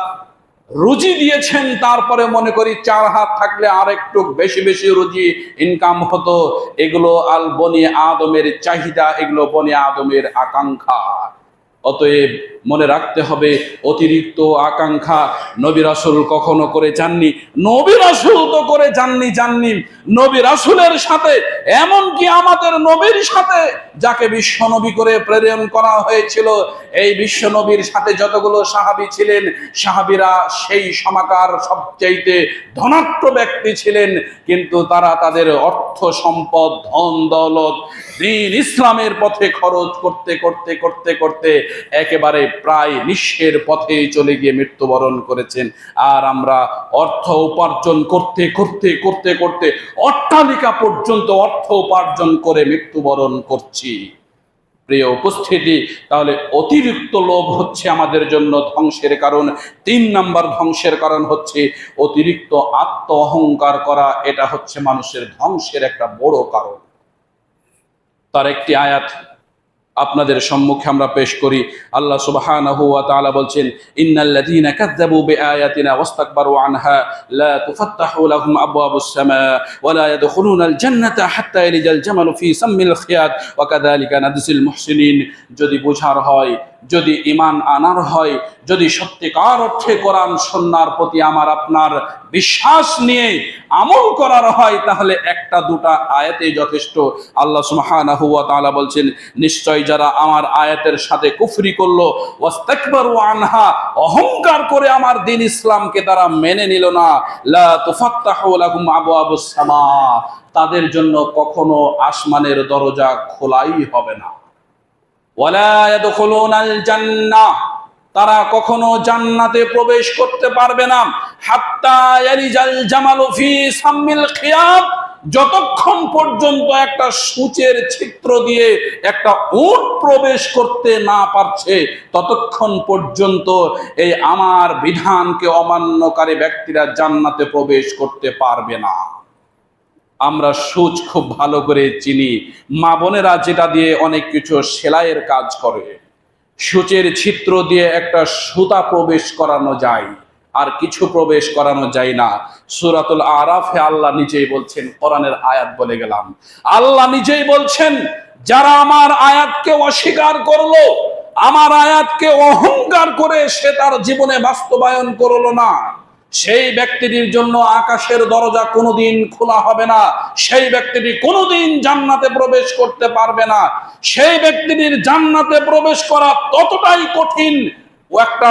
রুজি দিয়েছেন, তারপরে মনে করি 4 হাত থাকলে আরেকটু বেশি বেশি রুজি ইনকাম হতো। এগুলো আল বনি আদমের চাহিদা, এগুলো বনি আদমের আকাঙ্ক্ষা। অতএব মনে রাখতে হবে, অতিরিক্ত আকাঙ্ক্ষা নবী রাসূল কখনো করে যাননি। নবী রাসূল তো করে যাননি। নবী রাসূলের সাথে, এমনকি আমাদের নবীর সাথে, যাকে বিশ্ব নবী করে প্রেরণ করা হয়েছিল, এই বিশ্ব নবীর সাথে যতগুলো সাহাবী ছিলেন, সাহাবীরা সেই সময়কার সবচাইতে ধনাঢ্য ব্যক্তি ছিলেন, কিন্তু তারা তাদের অর্থ সম্পদ, ধন দৌলত দ্বীন ইসলামের পথে খরচ করতে করতে করতে করতে একেবারে প্রায় নিঃস্বের পথে চলে গিয়ে মৃত্যুবরণ করেছেন। আর আমরা অর্থ উপার্জন করতে করতে করতে করতে অট্টালিকা পর্যন্ত অর্থ উপার্জন করে মৃত্যুবরণ করছি। প্রিয় উপস্থিতি, তাহলে অতিরিক্ত লোভ হচ্ছে আমাদের জন্য ধ্বংসের কারণ। 3 নাম্বার ধ্বংসের কারণ হচ্ছে অতিরিক্ত আত্ম অহংকার করা। এটা হচ্ছে মানুষের ধ্বংসের একটা বড় কারণ। তার একটি আয়াত আপনাদের সম্মুখে আমরা পেশ করি। আল্লাহ সুবহানাহু ওয়া তাআলা বলছেন, ইন্নাল্লাযীনা কাযযাবু বিআয়াতিনা ওয়াস্তাকবারু আনহা লা তুফাত্তাহু লাহুম আবওয়াবুস সামা ওয়া লা ইয়াদখুলুনাল জান্নাতা হাত্তা ইয়ালিজাল জামালু ফি সাম্মিল খিয়াত ওয়া কাযালিকা নাজজিল মুহসিনিন। যদি বুঝার হয়, যদি ঈমান আনার হয়, যদি সত্যিকার অর্থে কোরআন সুন্নাহর প্রতি আমার আপনার বিশ্বাস নিয়ে আমল করার হয়, তাহলে একটা দুটা আয়াতেই যথেষ্ট। আল্লাহ সুবহানাহু ওয়া তাআলা বলছেন, নিশ্চয় যারা আমার আয়াতের সাথে কুফরি করলো, ওয়াস্তাকবারু আনহা, অহংকার করে আমার দ্বীন ইসলামকে তারা মেনে নিল না, লা তুফাত্তাহু লাহুম আবওয়াবুস সামা, তাদের জন্য কখনো আসমানের দরজা খোলাই হবে না। ওয়ালা ইয়াদখুলুনাল জান্নাহ, তারা কখনো জান্নাতে প্রবেশ করতে পারবে না। হাত্তা ইয়ালিজাল জামালু ফি সাম্মিল খিয়াত, যতক্ষণ পর্যন্ত একটা সূচের ছিদ্র দিয়ে একটা উট প্রবেশ করতে না পারছে, ততক্ষণ পর্যন্ত এই আমার বিধানকে অমান্যকারী ব্যক্তিরা জান্নাতে প্রবেশ করতে পারবে না। আমরা সূচ খুব ভালো করে চিনি। মা বোনেরা যেটা দিয়ে অনেক কিছু সেলাইয়ের কাজ করে, সূচের ছিদ্র দিয়ে একটা সুতা প্রবেশ করানো যায়, আর কিছু প্রবেশ করানো যায় না। সূরাতুল আরাফে আল্লাহ নিজেই বলছেন, কোরআনের আয়াত বলে গেলাম, আল্লাহ নিজেই বলছেন, যারা আমার আয়াতকে অস্বীকার করলো, আমার আয়াতকে অহংকার করে সে তার জীবনে বাস্তবায়ন করলো না, সেই ব্যক্তিটির জন্য আকাশের দরজা কোনোদিন খোলা হবে না। সেই ব্যক্তিটি কোনোদিন জান্নাতে প্রবেশ করতে পারবে না। সেই ব্যক্তিটির জান্নাতে প্রবেশ করা ততটাই কঠিন, ও একটা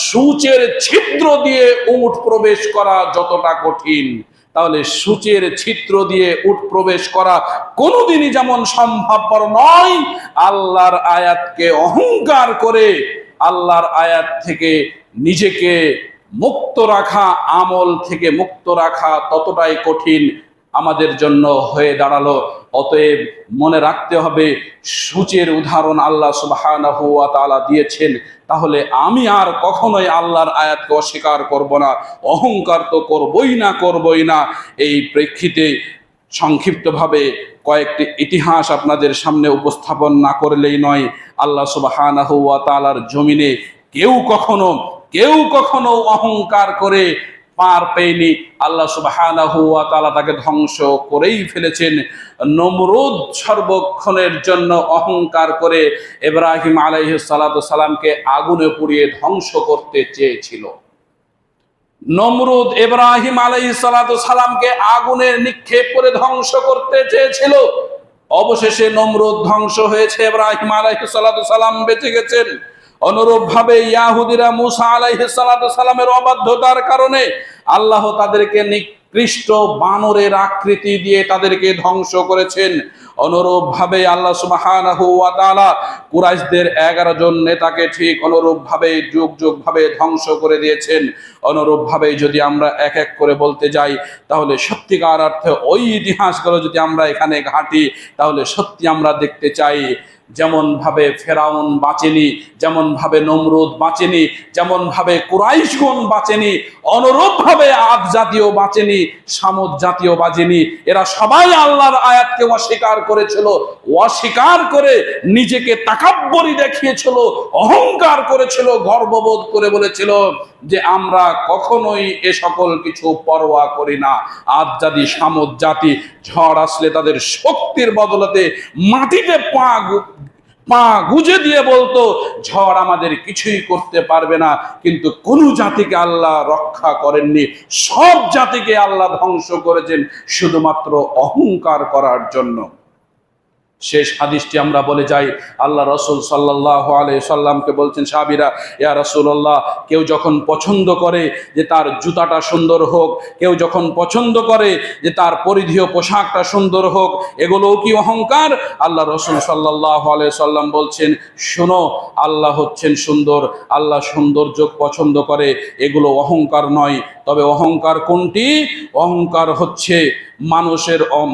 সূচের ছিদ্র দিয়ে উট প্রবেশ করা যতটা কঠিন, তাহলে সূচের ছিদ্র দিয়ে উট প্রবেশ করা কোনোদিনই যেমন সম্ভবপর নয়, আল্লাহর আয়াতকে অহংকার করে আল্লাহর আয়াত থেকে নিজেকে মুক্ত রাখা, আমল থেকে মুক্ত রাখা ততটাই কঠিন আমাদের জন্য হয়ে দাঁড়ালো। অতএব মনে রাখতে হবে, সূচের উদাহরণ আল্লাহ সুবহানাহু ওয়া তাআলা দিয়েছেন, তাহলে আমি আর কখনোই আল্লাহর আয়াতকে অস্বীকার করব না, অহংকার তো করবই না। এই প্রেক্ষিতে সংক্ষিপ্তভাবে কয়েকটি ইতিহাস আপনাদের সামনে উপস্থাপন না করলেই নয়। আল্লাহ সুবহানাহু ওয়া তাআলার জমিনে কেউ কখনো অহংকার করে পার পেয়নি। আল্লাহ সুবহানাহু ওয়া তাআলা তাকে ধ্বংস করেই ফেলেছেন। নমরুদ সর্বক্ষণের জন্য অহংকার করে ইব্রাহিম আলাইহিস সালাতু সালামকে আগুনে পুড়িয়ে ধ্বংস করতে চেয়েছিল। নমরুদ ইব্রাহিম আলাইহিস সালাতু সালামকে আগুনে নিক্ষেপ করে ধ্বংস করতে চেয়েছিল। অবশেষে নমরুদ ধ্বংস হয়েছে, ইব্রাহিম আলাইহিস সালাতু সালাম বেঁচে গেছেন। অনুরূপভাবে ইহুদিরা মুসা আলাইহিস সালাতু সালামের অবাধ্যতার কারণে আল্লাহ তাদেরকে নিকৃষ্ট বানরের আকৃতি দিয়ে তাদেরকে ধ্বংস করেছেন। অনুরূপভাবে আল্লাহ সুবহানাহু ওয়া তাআলা কুরাইশদের 11 জন নেতাকে ঠিক অনুরূপভাবে যুগ ভাবে ধ্বংস করে দিয়েছেন। অনুরূপভাবে যদি আমরা এক এক করে বলতে যাই, তাহলে সত্যিকার অর্থে ওই ইতিহাসগুলো যদি আমরা এখানে ঘাঁটি, তাহলে সত্যি আমরা দেখতে চাই, যেমন ভাবে ফেরাউন বাঁচেনি, যেমন ভাবে নমরুদ বাঁচেনি, যেমন ভাবে কুরাইশগণ বাঁচেনি, অনুরূপ ভাবে আদ জাতীয় বাঁচেনি, সামুদ জাতীয় বাঁচেনি। এরা সবাই আল্লাহর আয়াতকে অস্বীকার করেছিল, অস্বীকার করে নিজেকে তাকাব্বুরি দেখিয়েছিল, অহংকার করেছিল, গর্ববোধ করে বলেছিল যে আমরা কখনোই এ সকল কিছু পরোয়া করি না। আদ জাতি, সামুদ জাতি, ঝড় আসলে তাদের শক্তির বদলতে মাটিতে পা গুজে দিয়ে বলতো ঝড় আমাদের কিছুই করতে পারবে না। কিন্তু কোন জাতিকে আল্লাহ রক্ষা করেননি, সব জাতিকে আল্লাহ ধ্বংস করেছেন শুধুমাত্র অহংকার করার জন্য। শেষ হাদিসটি আমরা বলে যাই, আল্লাহ রাসূল সাল্লাল্লাহু আলাইহি সাল্লামকে বলছেন সাহাবীরা, ইয়া রাসূলুল্লাহ, কেউ যখন পছন্দ করে যে তার জুতাটা সুন্দর হোক, কেউ যখন পছন্দ করে যে তার পরিধেয় পোশাকটা সুন্দর হোক, এগুলোও কি অহংকার? আল্লাহ রাসূল সাল্লাল্লাহু আলাইহি সাল্লাম বলছেন, শোনো, আল্লাহ হচ্ছেন সুন্দর, আল্লাহ সৌন্দর্য পছন্দ করে, এগুলো অহংকার নয়। তবে অহংকার কোনটি? অহংকার হচ্ছে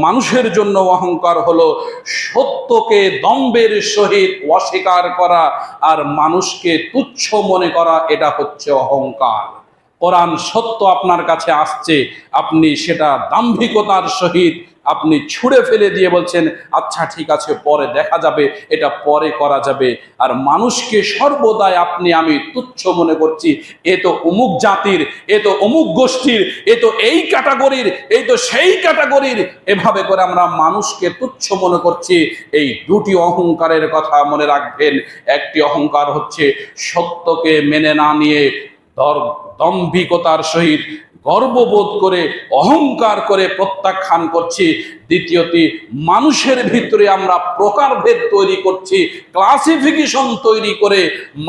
মানুষের জন্য অহংকার হলো সত্যকে দম্ভের সহিত অস্বীকার করা আর মানুষকে তুচ্ছ মনে করা, এটা হচ্ছে অহংকার। কোরআন সত্য আপনার কাছে আসছে, আপনি সেটা দাম্ভিকতার সহিত আপনি ছুঁড়ে ফেলে দিয়ে বলছেন আচ্ছা ঠিক আছে পরে দেখা যাবে, এটা পরে করা যাবে। আর মানুষকে সর্বদাই আপনি আমি তুচ্ছ মনে করছি, এ তো অমুক জাতির, এ তো অমুক গোষ্ঠীর, এ তো এই ক্যাটাগরির, এই তো সেই ক্যাটাগরির, এভাবে করে আমরা মানুষকে তুচ্ছ মনে করছি। এই দুটি অহংকারের কথা মনে রাখবেন। একটি অহংকার হচ্ছে সত্যকে মেনে না নিয়ে দম্ভিকতার সহিত গর্ববোধ করে অহংকার করে প্রত্যাখ্যান করছি। দ্বিতীয়টি, মানুষের ভিতরে আমরা প্রকারভেদ তৈরি করছি, ক্লাসিফিকেশন তৈরি করে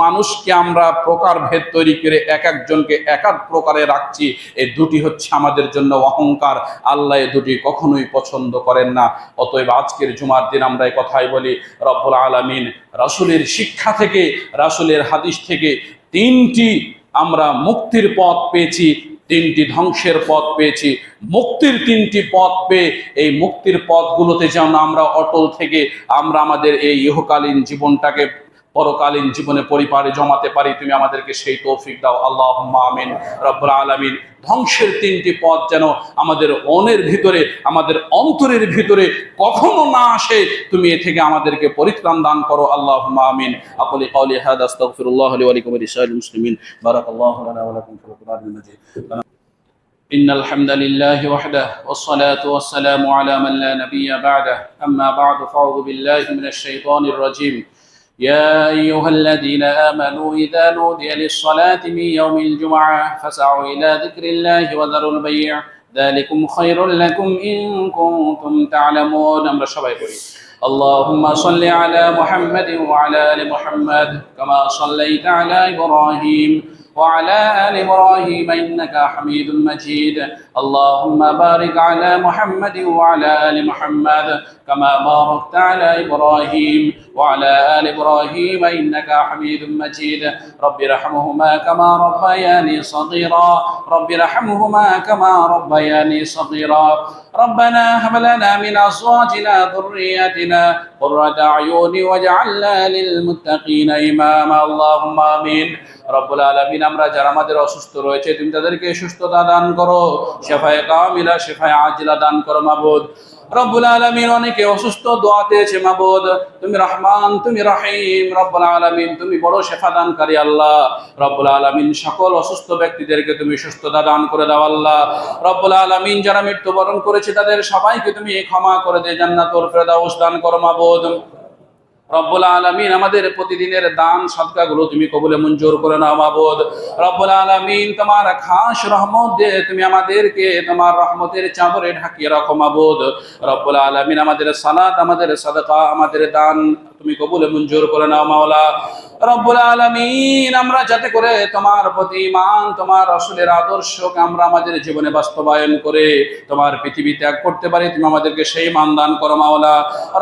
মানুষকে আমরা প্রকারভেদ তৈরি করে এক একজনকে এক এক প্রকারে রাখছি। এই দুটি হচ্ছে আমাদের জন্য অহংকার। আল্লাহ এ দুটি কখনোই পছন্দ করেন না। অতএব আজকের জুমার দিন আমরা এই কথাই বলি, রব্বুল আলামিন রাসূলের শিক্ষা থেকে, রাসূলের হাদিস থেকে তিনটি আমরা মুক্তির পথ পেয়েছি, তিনটি ধ্বংসের পথ পেয়েছি। মুক্তির তিনটি পথ পেয়ে এই মুক্তির পথগুলোতে যেন আমরা অটল থেকে আমরা আমাদের এই ইহকালীন জীবনটাকে পরকালীন জীবনে পরিবারে জমাতে পারি, তুমি আমাদেরকে সেই তৌফিক দাও। আল্লাহুম্মা আমিন। রব্বুল আলামিন ধ্বংসের তিনটি পথ যেন আমাদের মনের ভিতরে, আমাদের অন্তরের ভিতরে কখনো না আসে, তুমি এ থেকে আমাদেরকে পরিত্রাণ দান করো। আল্লাহুম্মা আমিন। আকুলু কাওলি হাযা আস্তাগফিরুল্লাহ লি ওয়া লাকুম ওয়া লিসাইরিল মুসলিমিন। বারাকাল্লাহু লানা ওয়া লাকুম ফিল কুরআনিল মাজিদ। إن الحمد لله وحده والصلاة والسلام على من لا نبي بعده. أما بعد فأعوذ بالله من الشيطان الرجيم. يا أيها الذين آمنوا إذا نودي للصلاة من يوم الجمعة فاسعوا إلى ذكر الله وذروا البيع ذلكم خير لكم إن كنتم تعلمون. أمر الشباب. اللهم صل على محمد وعلى آل محمد كما صليت على إبراهيم وعلى آل إبراهيم إنك حميد مجيد. اللهم بارك على محمد وعلى آل محمد كما باركت على إبراهيم وعلى آل إبراهيم إنك حميد مجيد. رب ارحمهما كما ربياني صغيرا، رب ارحمهما كما ربياني صغيرا. ربنا هب لنا من أزواجنا ذرياتنا قرة أعين واجعلنا للمتقين إماما. اللهم آمين. রব্বুল আলামিন আমরা যারা আমাদের অসুস্থ রয়েছে তুমি তাদেরকে সুস্থতা দান করো, শিফায়ে কামিলা শিফায়ে আজিলা দান করো মাবুদ। রব্বুল আলামিন অনেকে অসুস্থ, দোয়াতে আছে মাবুদ, তুমি রহমান, তুমি রহিম। রব্বুল আলামিন তুমি বড় শিফা দানকারী আল্লাহ। রব্বুল আলামিন সকল অসুস্থ ব্যক্তিদেরকে তুমি সুস্থতা দান করে দাও আল্লাহ। রব্বুল আলামিন যারা মৃত্যুবরণ করেছে তাদের সবাইকে তুমি ক্ষমা করে দে, জান্নাতুল ফেরদাউস দান করো মাবুদ। রব্বুল আলামিন আমাদের প্রতিদিনের দান সদকাগুলো তুমি কবুলে মঞ্জুর করে নাও মাবুদ। রব্বুল আলামিন তোমার খাস রহমত দিয়ে তুমি আমাদেরকে তোমার রহমতের চাদরে ঢাকিয়ে রাখো মাবুদ। রব্বুল আলামিন আমাদের সালাত, আমাদের সাদাকা, আমাদের দান তুমি কবুলে মঞ্জুর করে নাও মাওলা। রব্বুল আলামিন আমরা যাতে করে তোমার প্রতি ঈমান, তোমার রাসূলের আদর্শকে আমরা আমাদের জীবনে বাস্তবায়ন করে তোমার পৃথিবী ত্যাগ করতে পারি, তুমি আমাদেরকে সেই ঈমান দান করো মাওলা।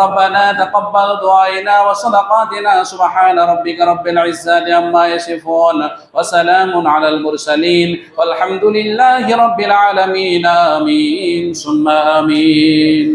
রব্বানা তাকাব্বাল দুআইনা ওয়া সাদাকাতিনা সুবহানা রাব্বিকা রাব্বিল ইজ্জাতি আম্মা ইয়াসিফুন ওয়া সালামুন আলাল মুরসালিন ওয়াল হামদুলিল্লাহি রাব্বিল আলামিন। আমিন সুম্মা আমিন।